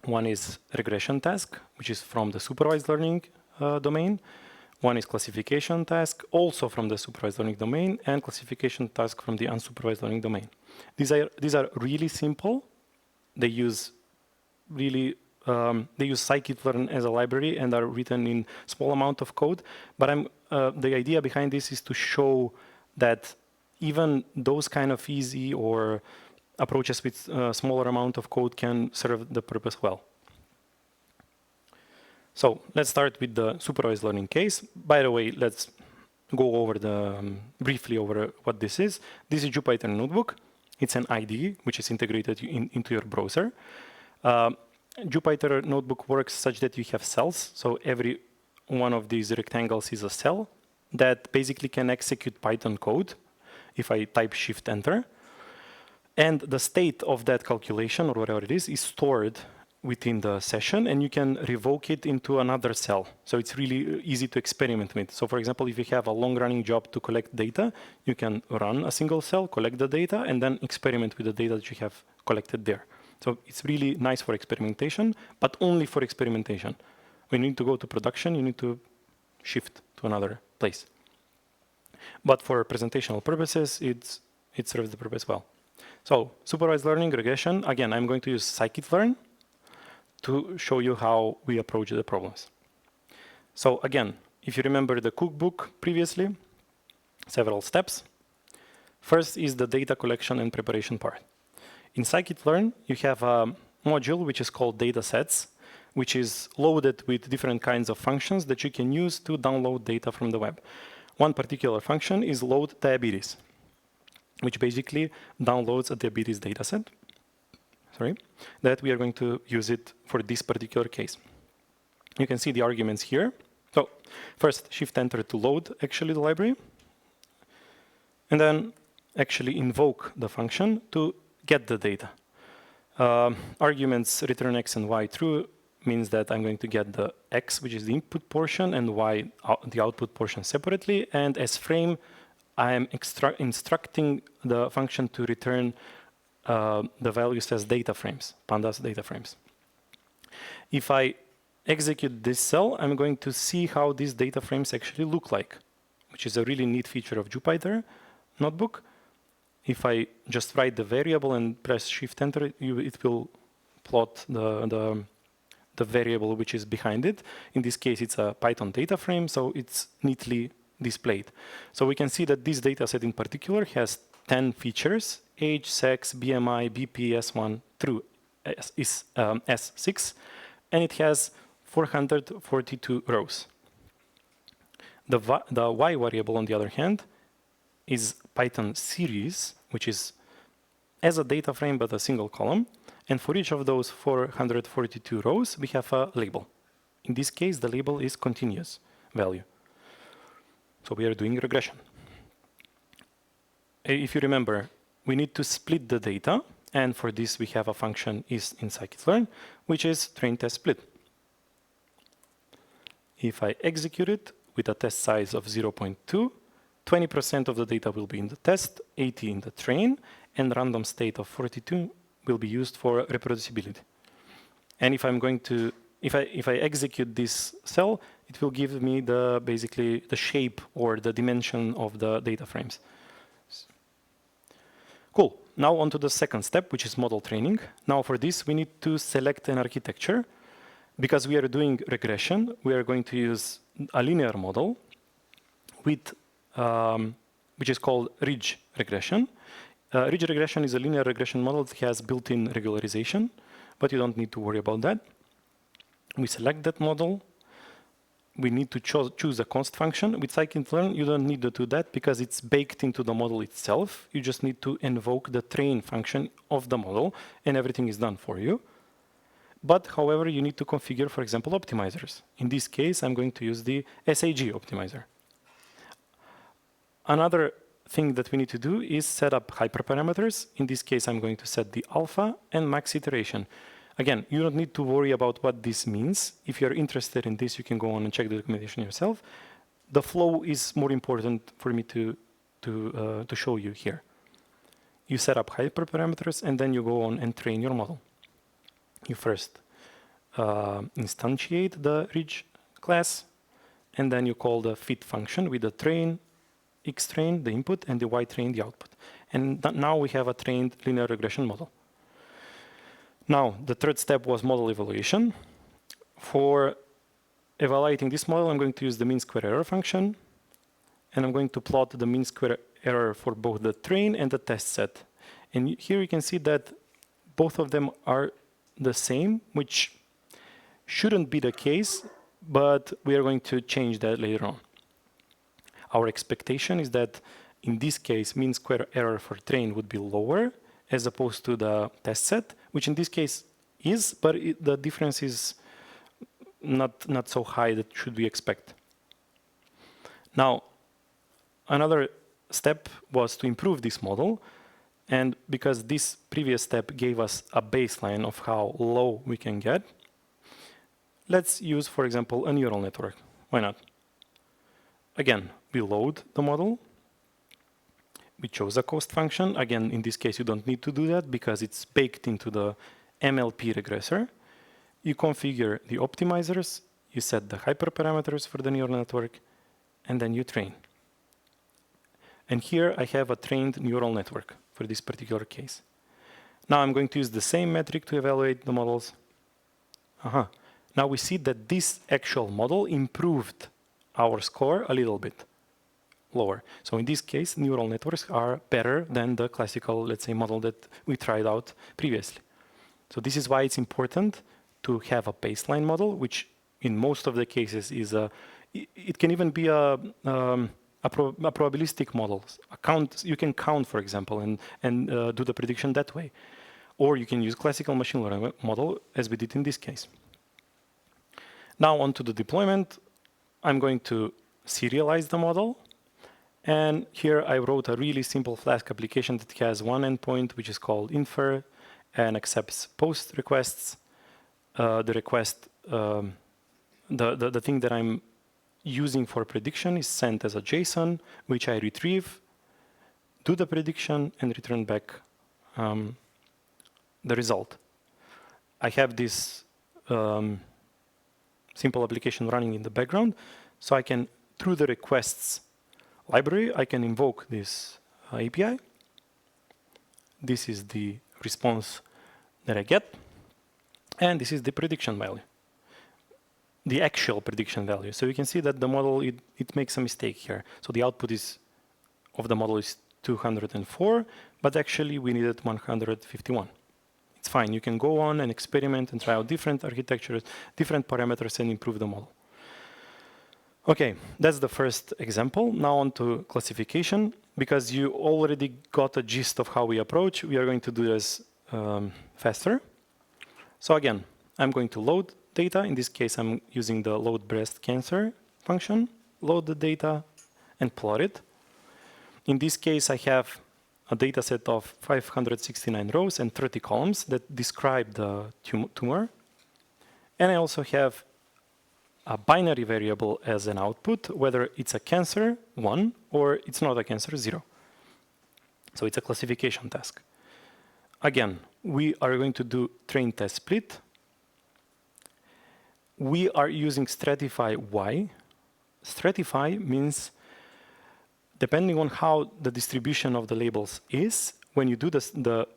S1: One is regression task, which is from the supervised learning domain. One is classification task, also from the supervised learning domain, and classification task from the unsupervised learning domain. These are really simple. They use scikit-learn as a library and are written in small amount of code. But the idea behind this is to show that even those kind of easy or approaches with a smaller amount of code can serve the purpose well. So let's start with the supervised learning case. By the way, let's go over briefly over what this is. This is Jupyter Notebook. It's an IDE, which is integrated into your browser. Jupyter Notebook works such that you have cells. So every one of these rectangles is a cell that basically can execute Python code if I type Shift-Enter. And the state of that calculation, or whatever it is stored within the session, and you can revoke it into another cell. So it's really easy to experiment with. So for example, if you have a long-running job to collect data, you can run a single cell, collect the data, and then experiment with the data that you have collected there. So it's really nice for experimentation, but only for experimentation. When you need to go to production, you need to shift to another place. But for presentational purposes, it serves the purpose well. So supervised learning, regression. Again, I'm going to use scikit-learn to show you how we approach the problems. So again, if you remember the cookbook previously, several steps. First is the data collection and preparation part. In scikit-learn, you have a module which is called datasets, which is loaded with different kinds of functions that you can use to download data from the web. One particular function is load diabetes, which basically downloads a diabetes dataset. That we are going to use it for this particular case. You can see the arguments here. So first, Shift-Enter to load actually the library, and then actually invoke the function to get the data. Arguments return x and y true means that I'm going to get the x, which is the input portion, and y, the output portion separately. And as frame, I am instructing the function to return the values as data frames, pandas data frames. If I execute this cell, I'm going to see how these data frames actually look like, which is a really neat feature of Jupyter Notebook. If I just write the variable and press Shift-Enter, it will plot the variable which is behind it. In this case, it's a Python data frame, so it's neatly displayed. So we can see that this data set in particular has 10 features: age, sex, BMI, BP, S1 through S6, and it has 442 rows. The y variable, on the other hand, is Python series, which is as a data frame but a single column. And for each of those 442 rows, we have a label. In this case, the label is continuous value. So we are doing regression. If you remember, we need to split the data. And for this, we have a function is in scikit-learn, which is train test split. If I execute it with a test size of 0.2, 20% of the data will be in the test, 80 in the train, and random state of 42 will be used for reproducibility. And if I'm going to, if I execute this cell, it will give me basically the shape or the dimension of the data frames. Cool. Now on to the second step, which is model training. Now for this, we need to select an architecture. Because we are doing regression, we are going to use a linear model with which is called ridge regression. Ridge regression is a linear regression model that has built-in regularization, but you don't need to worry about that. We select that model. We need to choose a const function. With scikit-learn, you don't need to do that because it's baked into the model itself. You just need to invoke the train function of the model, and everything is done for you. But, however, you need to configure, for example, optimizers. In this case, I'm going to use the SAG optimizer. Another thing that we need to do is set up hyperparameters. In this case, I'm going to set the alpha and max iteration. Again, you don't need to worry about what this means. If you're interested in this, you can go on and check the documentation yourself. The flow is more important for me to show you here. You set up hyperparameters, and then you go on and train your model. You first instantiate the ridge class, and then you call the fit function with the train, xtrain, the input, and the ytrain, the output. And now we have a trained linear regression model. Now, the third step was model evaluation. For evaluating this model, I'm going to use the mean square error function, and I'm going to plot the mean square error for both the train and the test set. And here you can see that both of them are the same, which shouldn't be the case, but we are going to change that later on. Our expectation is that in this case, mean square error for train would be lower as opposed to the test set, which in this case is, but the difference is not so high that should we expect. Now, another step was to improve this model. And because this previous step gave us a baseline of how low we can get, let's use, for example, a neural network. Why not? Again, we load the model. We chose a cost function. Again, in this case, you don't need to do that because it's baked into the MLP regressor. You configure the optimizers. You set the hyperparameters for the neural network, and then you train. And here I have a trained neural network for this particular case. Now I'm going to use the same metric to evaluate the models. Now we see that this actual model improved our score a little bit lower. So in this case, neural networks are better than the classical, let's say, model that we tried out previously. So this is why it's important to have a baseline model, which in most of the cases is it can even be a probabilistic model. You can count, for example, and do the prediction that way. Or you can use classical machine learning model, as we did in this case. Now onto the deployment. I'm going to serialize the model. And here I wrote a really simple Flask application that has one endpoint, which is called infer, and accepts post requests. The thing that I'm using for prediction is sent as a JSON, which I retrieve, do the prediction, and return back the result. I have this simple application running in the background, so I can, through the requests library, I can invoke this API. This is the response that I get, and this is the prediction value, the actual prediction value. So you can see that the model, it makes a mistake here. So the output of the model is 204, but actually we needed 151. It's fine. You can go on and experiment and try out different architectures, different parameters, and improve the model. Okay, that's the first example. Now on to classification. Because you already got a gist of how we approach, we are going to do this faster. So again, I'm going to load data. In this case, I'm using the load breast cancer function, load the data, and plot it. In this case, I have a data set of 569 rows and 30 columns that describe the tumor. And I also have a binary variable as an output, whether it's a cancer, 1, or it's not a cancer, 0. So it's a classification task. Again, we are going to do train test split. We are using stratify Y. Stratify means depending on how the distribution of the labels is, when you do the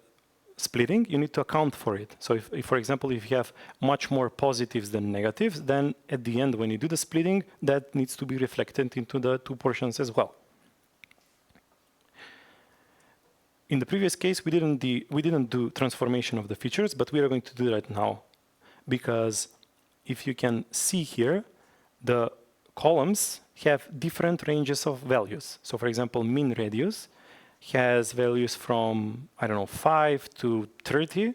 S1: splitting, you need to account for it. So if, for example, if you have much more positives than negatives, then at the end, when you do the splitting, that needs to be reflected into the two portions as well. In the previous case, we didn't do transformation of the features, but we are going to do that now. Because if you can see here, the columns have different ranges of values. So for example, mean radius has values from, I don't know, 5 to 30,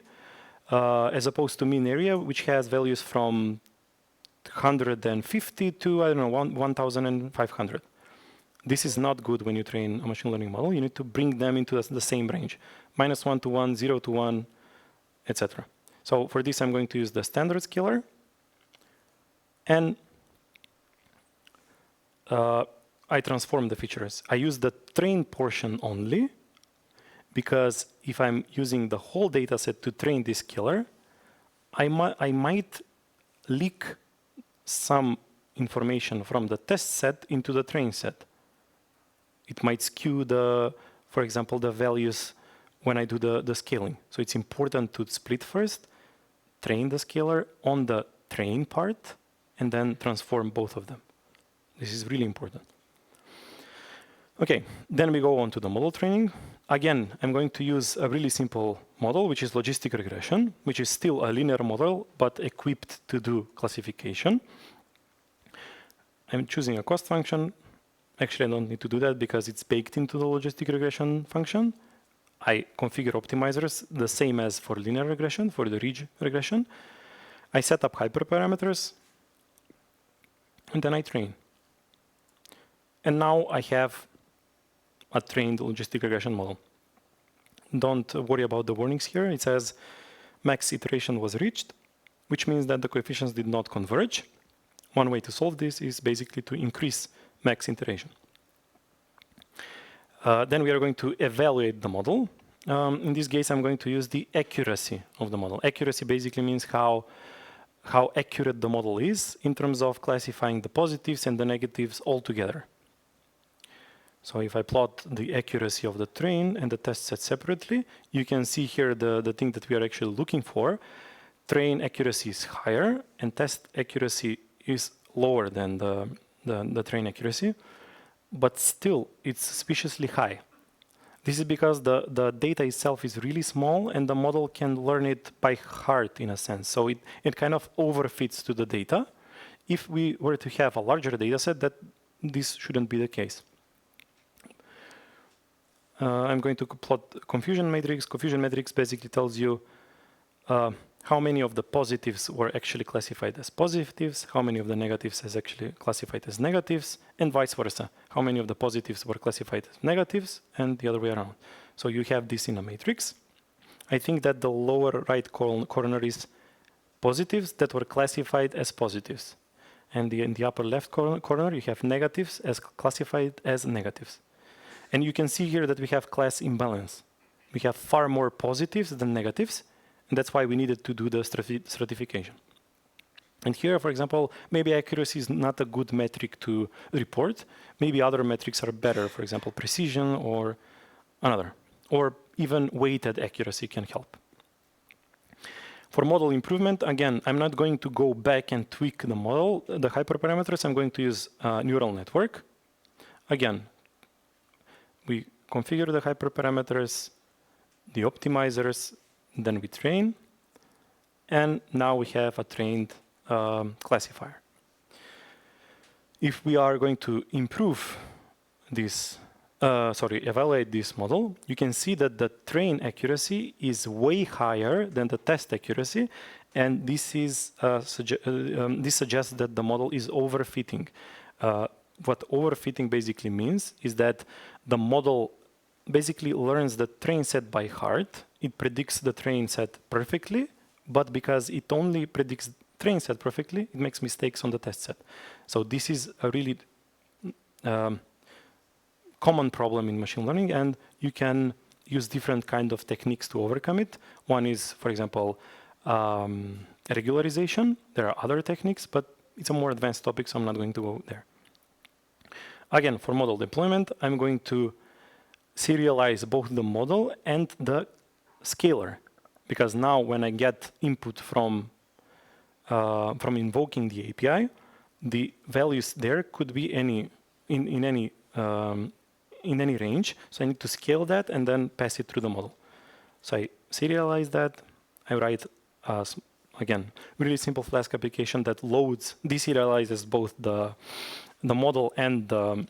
S1: as opposed to mean area, which has values from 150 to, I don't know, 1,500. This is not good when you train a machine learning model. You need to bring them into the same range, -1 to 1, 0 to 1, etc. So for this, I'm going to use the standard scaler. And I transform the features. I use the train portion only, because if I'm using the whole data set to train this scaler, I might leak some information from the test set into the train set. It might skew for example, the values when I do the scaling. So it's important to split first, train the scaler on the train part, and then transform both of them. This is really important. Okay, then we go on to the model training. Again, I'm going to use a really simple model, which is logistic regression, which is still a linear model, but equipped to do classification. I'm choosing a cost function. Actually, I don't need to do that because it's baked into the logistic regression function. I configure optimizers the same as for linear regression, for the ridge regression. I set up hyperparameters, and then I train. And now I have a trained logistic regression model. Don't worry about the warnings here. It says max iteration was reached, which means that the coefficients did not converge. One way to solve this is basically to increase max iteration. Then we are going to evaluate the model. In this case, I'm going to use the accuracy of the model. Accuracy basically means how accurate the model is in terms of classifying the positives and the negatives all together. So if I plot the accuracy of the train and the test set separately, you can see here the thing that we are actually looking for. Train accuracy is higher and test accuracy is lower than the train accuracy, but still it's suspiciously high. This is because the data itself is really small and the model can learn it by heart in a sense. So it kind of overfits to the data. If we were to have a larger data set, this shouldn't be the case. I'm going to plot confusion matrix. Confusion matrix basically tells you how many of the positives were actually classified as positives, how many of the negatives is actually classified as negatives, and vice versa. How many of the positives were classified as negatives, and the other way around. So you have this in a matrix. I think that the lower right corner is positives that were classified as positives. And in the upper left corner, you have negatives as classified as negatives. And you can see here that we have class imbalance. We have far more positives than negatives, and that's why we needed to do the stratification. And here, for example, maybe accuracy is not a good metric to report. Maybe other metrics are better, for example, precision or another. Or even weighted accuracy can help. For model improvement, again, I'm not going to go back and tweak the model, the hyperparameters. I'm going to use a neural network. Again, we configure the hyperparameters, the optimizers, then we train, and now we have a trained classifier. If we are going to improve this, evaluate this model, you can see that the train accuracy is way higher than the test accuracy, and this is this suggests that the model is overfitting. What overfitting basically means is that the model basically learns the train set by heart. It predicts the train set perfectly, but because it only predicts train set perfectly, it makes mistakes on the test set. So this is a really common problem in machine learning, and you can use different kind of techniques to overcome it. One is, for example, regularization. There are other techniques, but it's a more advanced topic, so I'm not going to go there. Again, for model deployment, I'm going to serialize both the model and the scaler, because now when I get input from invoking the API, the values there could be in any range. So I need to scale that and then pass it through the model. So I serialize that. I write again really simple Flask application that loads, deserializes both the model and the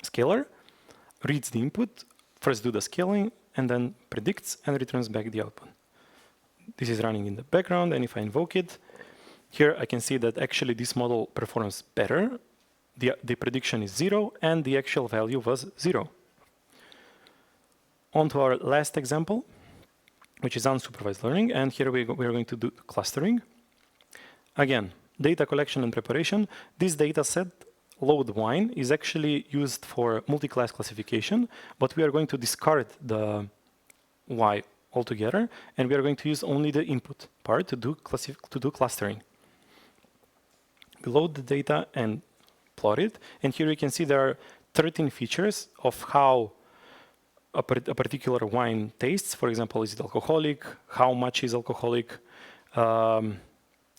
S1: scaler, reads the input, first do the scaling, and then predicts and returns back the output. This is running in the background, and if I invoke it, here I can see that actually this model performs better. The prediction is 0, and the actual value was 0. On to our last example, which is unsupervised learning, and here we are going to do clustering. Again, data collection and preparation. This data set, load wine, is actually used for multi-class classification, but we are going to discard the Y altogether, and we are going to use only the input part to do clustering. We load the data and plot it, and here you can see there are 13 features of how a particular wine tastes. For example, is it alcoholic? How much is alcoholic?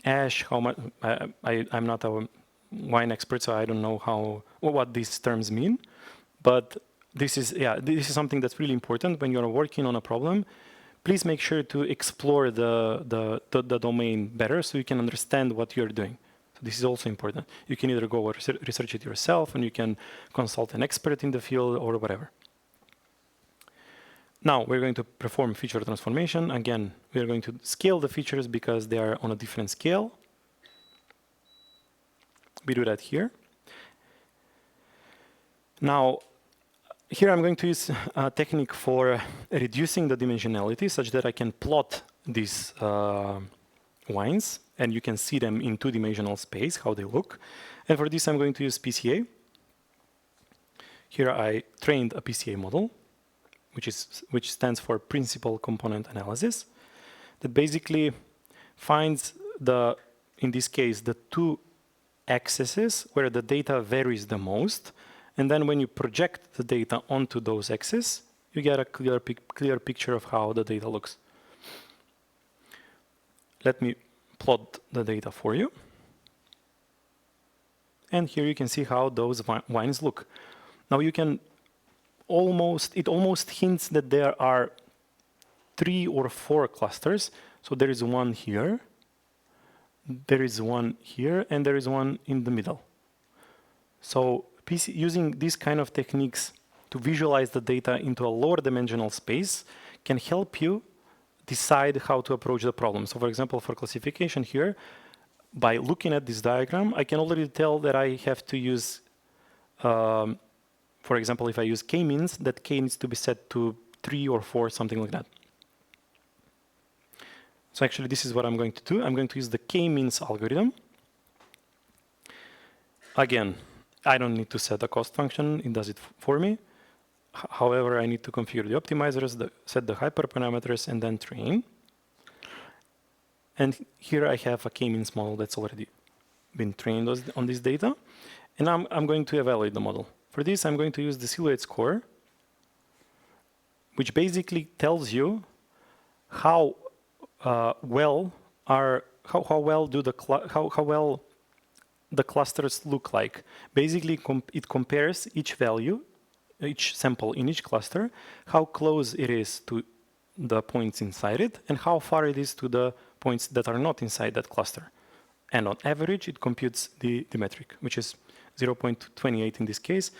S1: Ash, how much? I'm not a wine expert, so I don't know what these terms mean. But this is something that's really important when you're working on a problem. Please make sure to explore the domain better so you can understand what you're doing. So this is also important. You can either go research it yourself, and you can consult an expert in the field or whatever. Now we're going to perform feature transformation. Again, we are going to scale the features because they are on a different scale. We do that here. Now, here I'm going to use a technique for reducing the dimensionality such that I can plot these wines, and you can see them in two-dimensional space, how they look. And for this, I'm going to use PCA. Here I trained a PCA model, which stands for Principal Component Analysis, that basically finds in this case, the two axes where the data varies the most, And then when you project the data onto those axes, you get a clear picture of how the data looks. Let me plot the data for you. And here you can see how those vines look. Now you can it almost hints that there are 3 or 4 clusters. So there is one here, there is one here, and there is one in the middle. So using these kind of techniques to visualize the data into a lower dimensional space can help you decide how to approach the problem. So for example, for classification here, by looking at this diagram, I can already tell that I have to use, for example, if I use k-means, that k needs to be set to 3 or 4, something like that. So actually, this is what I'm going to do. I'm going to use the k-means algorithm. Again, I don't need to set a cost function. It does it for me. However, I need to configure the optimizers, set the hyperparameters, and then train. And here I have a k-means model that's already been trained on this data. And I'm going to evaluate the model. For this, I'm going to use the silhouette score, which basically tells you how well the clusters look like. Basically, it compares each value, each sample in each cluster, how close it is to the points inside it, and how far it is to the points that are not inside that cluster. And on average, it computes the metric, which is 0.28 in this case,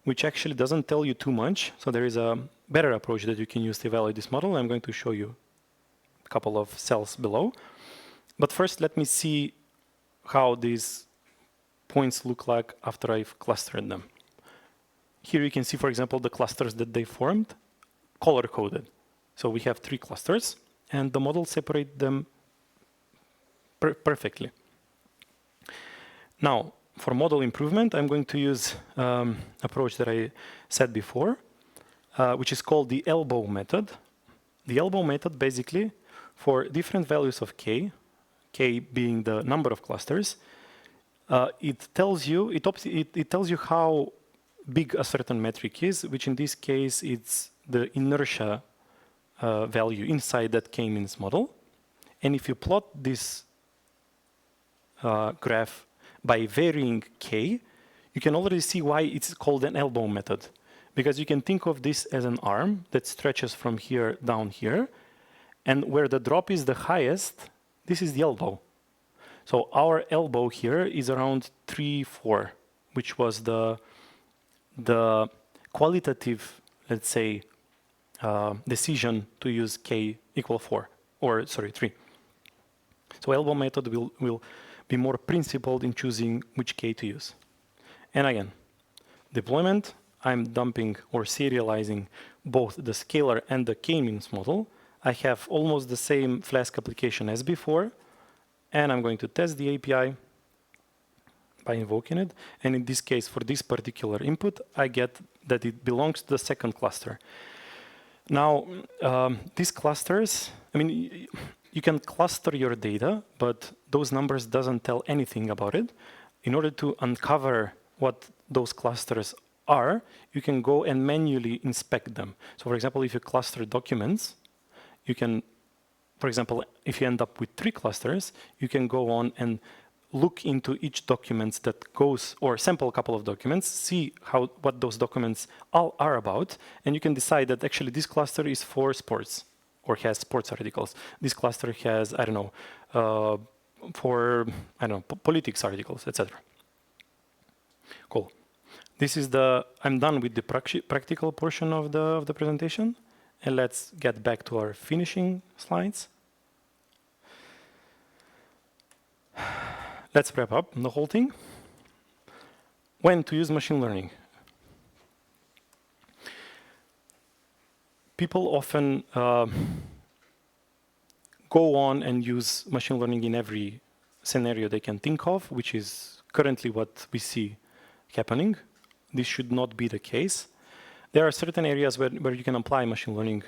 S1: which actually doesn't tell you too much. So there is a better approach that you can use to evaluate this model. I'm going to show you a couple of cells below. But first, let me see how these points look like after I've clustered them. Here you can see, for example, the clusters that they formed, color-coded. So we have 3 clusters, and the model separates them perfectly. Now, for model improvement, I'm going to use approach that I said before, which is called the elbow method. The elbow method, basically, for different values of k being the number of clusters, it tells you how big a certain metric is, which in this case it's the inertia value inside that k-means model. And if you plot this graph by varying k, you can already see why it's called an elbow method. Because you can think of this as an arm that stretches from here down here, and where the drop is the highest, this is the elbow. So our elbow here is around 3, 4, which was the qualitative, let's say, decision to use k equal 4, or sorry, 3. So elbow method will be more principled in choosing which k to use. And again, deployment, I'm dumping or serializing both the scalar and the k-means model. I have almost the same Flask application as before, and I'm going to test the API by invoking it. And in this case, for this particular input, I get that it belongs to the second cluster. Now, these clusters, I mean, you can cluster your data, but those numbers doesn't tell anything about it. In order to uncover what those clusters are, you can go and manually inspect them. So for example, if you cluster documents, you can, for example, if you end up with 3 clusters, you can go on and look into each document that goes, or sample a couple of documents, see what those documents all are about, and you can decide that actually this cluster is for sports, or has sports articles. This cluster has, I don't know, politics articles, etc. Cool. This is I'm done with the practical portion of the presentation, and let's get back to our finishing slides. Let's wrap up the whole thing. When to use machine learning? People often go on and use machine learning in every scenario they can think of, which is currently what we see happening. This should not be the case. There are certain areas where you can apply machine learning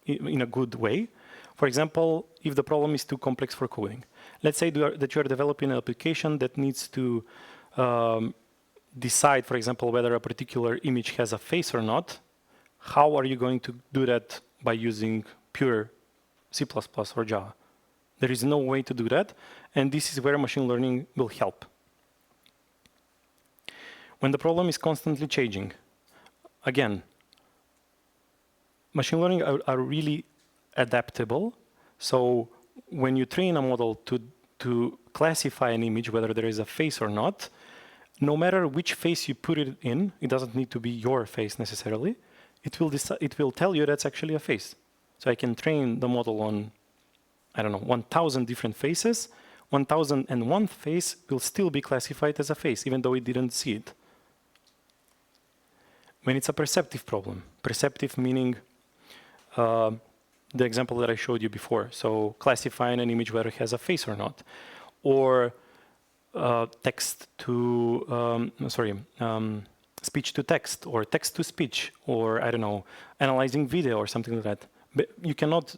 S1: in a good way. For example, if the problem is too complex for coding. Let's say that you are developing an application that needs to decide, for example, whether a particular image has a face or not, how are you going to do that by using pure C++ or Java? There is no way to do that, and this is where machine learning will help. When the problem is constantly changing, again, machine learning are really adaptable. So when you train a model to classify an image, whether there is a face or not, no matter which face you put it in, it doesn't need to be your face necessarily, it will tell you that's actually a face. So I can train the model on, I don't know, 1,000 different faces. 1,001 face will still be classified as a face, even though it didn't see it. When it's a perceptive problem, perceptive meaning the example that I showed you before, so classifying an image whether it has a face or not, or speech to text, or text to speech, or I don't know, analyzing video or something like that. But you cannot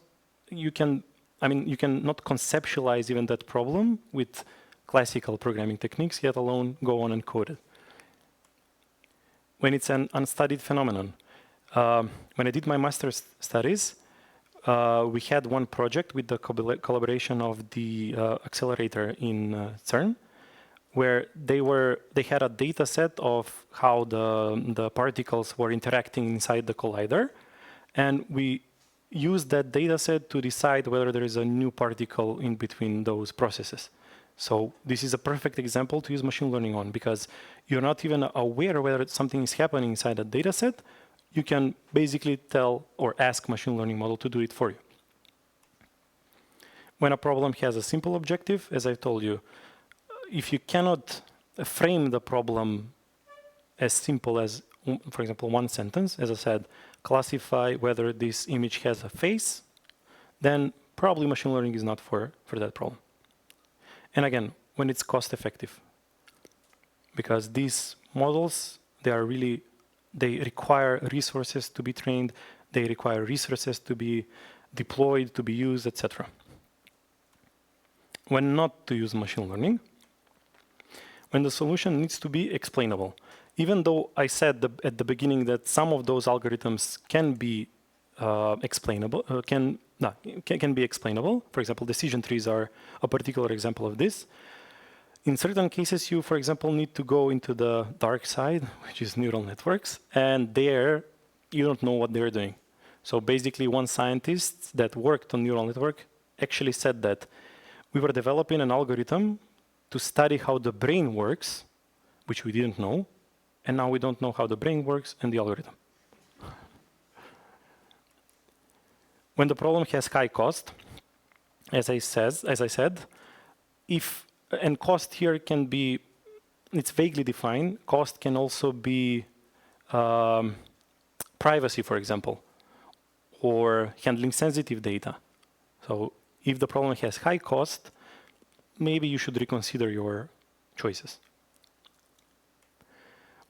S1: conceptualize even that problem with classical programming techniques, yet alone go on and code it. When it's an unstudied phenomenon, when I did my master's studies, we had one project with the collaboration of the accelerator in CERN, where they had a data set of how the particles were interacting inside the collider, and we used that data set to decide whether there is a new particle in between those processes. So this is a perfect example to use machine learning on, because you're not even aware whether something is happening inside a data set. You can basically tell or ask machine learning model to do it for you. When a problem has a simple objective, as I told you, if you cannot frame the problem as simple as, for example, one sentence, as I said, classify whether this image has a face, then probably machine learning is not for that problem. And again, when it's cost effective, because these models, they require resources to be trained, they require resources to be deployed, to be used, etc. When not to use machine learning, when the solution needs to be explainable. Even though I said at the beginning that some of those algorithms can be explainable, can be explainable. For example, decision trees are a particular example of this. In certain cases, you, for example, need to go into the dark side, which is neural networks, and there you don't know what they're doing. So basically, one scientist that worked on neural network actually said that we were developing an algorithm to study how the brain works, which we didn't know, and now we don't know how the brain works and the algorithm. When the problem has high cost, as I said, and cost here can be, it's vaguely defined. Cost can also be privacy, for example, or handling sensitive data. So if the problem has high cost, maybe you should reconsider your choices.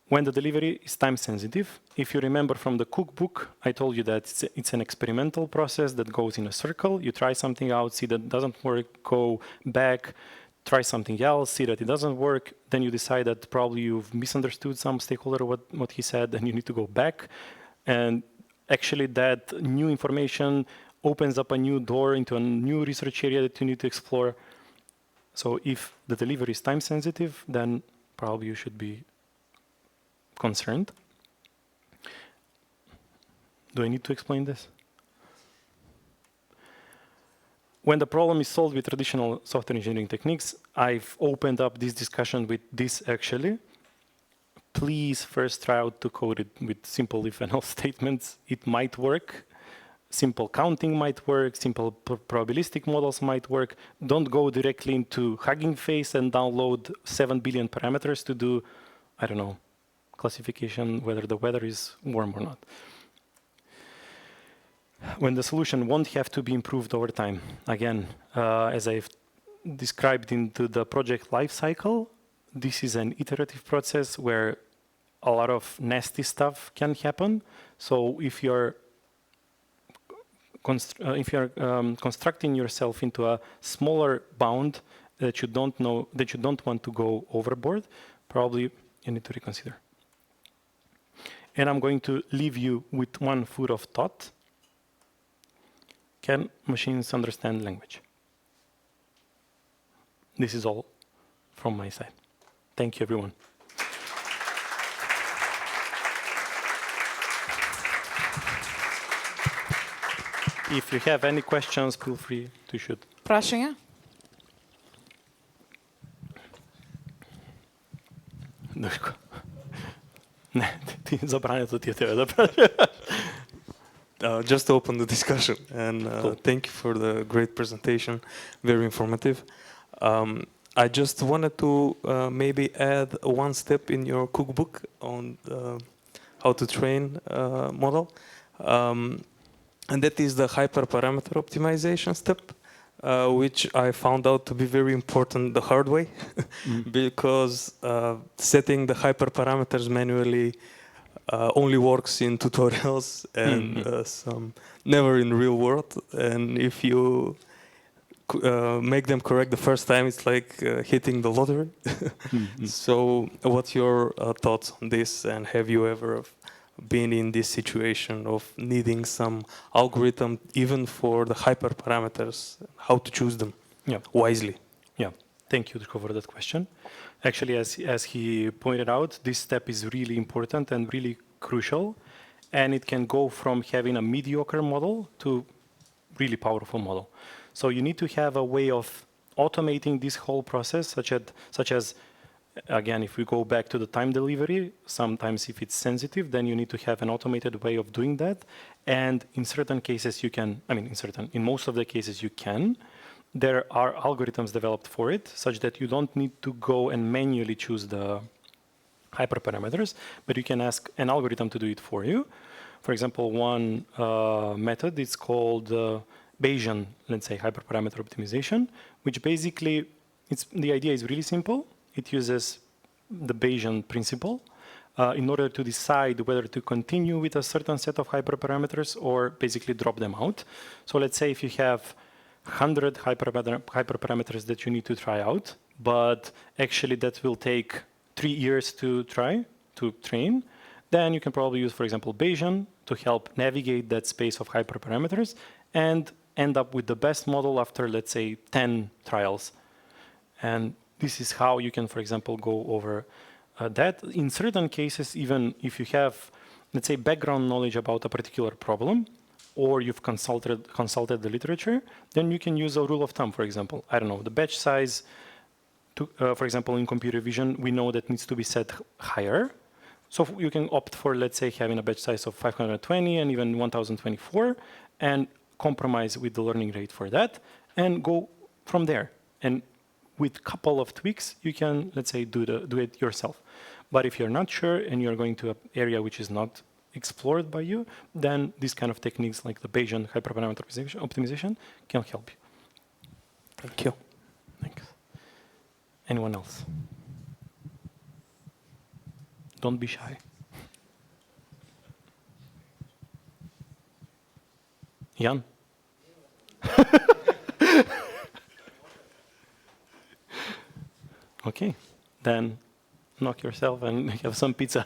S1: When the delivery is time sensitive, if you remember from the cookbook, I told you that it's an experimental process that goes in a circle. You try something out, see that doesn't work, go back, try something else, see that it doesn't work, then you decide that probably you've misunderstood some stakeholder what he said, and you need to go back. And actually that new information opens up a new door into a new research area that you need to explore. So if the delivery is time sensitive, then probably you should be concerned. Do I need to explain this? When the problem is solved with traditional software engineering techniques, I've opened up this discussion with this actually. Please first try out to code it with simple if and else statements. It might work. Simple counting might work. Simple probabilistic models might work. Don't go directly into Hugging Face and download 7 billion parameters to do, I don't know, classification whether the weather is warm or not. When the solution won't have to be improved over time. Again, as I've described into the project lifecycle, this is an iterative process where a lot of nasty stuff can happen. So if you're constructing yourself into a smaller bound that you don't want to go overboard, probably you need to reconsider. And I'm going to leave you with one food of thought. Can machines understand language? This is all from my side. Thank you, everyone. If you have any questions, feel free to shoot.
S3: Враження?
S1: Душко. Не, ти забрання тут є тебе забрання.
S4: Just to open the discussion, and
S1: Cool.
S4: thank you for the great presentation, very informative. I just wanted to maybe add one step in your cookbook on how to train model, and that is the hyperparameter optimization step, which I found out to be very important the hard way, because setting the hyperparameters manually only works in tutorials and some never in real world. And if you make them correct the first time, it's like hitting the lottery. So what's your thoughts on this, and have you ever been in this situation of needing some algorithm even for the hyperparameters, how to choose them wisely?
S1: Yeah, thank you for that question. Actually, as he pointed out, this step is really important and really crucial, and it can go from having a mediocre model to really powerful model. So you need to have a way of automating this whole process, such as, again, if we go back to the time delivery, sometimes if it's sensitive, then you need to have an automated way of doing that. And in certain cases you can, in most of the cases you can. There are algorithms developed for it, such that you don't need to go and manually choose the hyperparameters, but you can ask an algorithm to do it for you. For example, one method is called Bayesian, let's say, hyperparameter optimization, which basically, the idea is really simple. It uses the Bayesian principle in order to decide whether to continue with a certain set of hyperparameters or basically drop them out. So let's say if you have 100 hyperparameters that you need to try out, but actually that will take 3 years to train, then you can probably use, for example, Bayesian to help navigate that space of hyperparameters and end up with the best model after, let's say, 10 trials. And this is how you can, for example, go over that. In certain cases, even if you have, let's say, background knowledge about a particular problem, or you've consulted the literature, then you can use a rule of thumb, for example. I don't know, the batch size, for example, in computer vision, we know that needs to be set higher. So you can opt for, let's say, having a batch size of 520 and even 1024, and compromise with the learning rate for that, and go from there. And with a couple of tweaks, you can, let's say, do it yourself. But if you're not sure and you're going to an area which is not explored by you, then these kind of techniques like the Bayesian hyperparameter optimization can help you.
S4: Thank you.
S1: Thanks. Anyone else? Don't be shy. Jan? Okay, then knock yourself and have some pizza.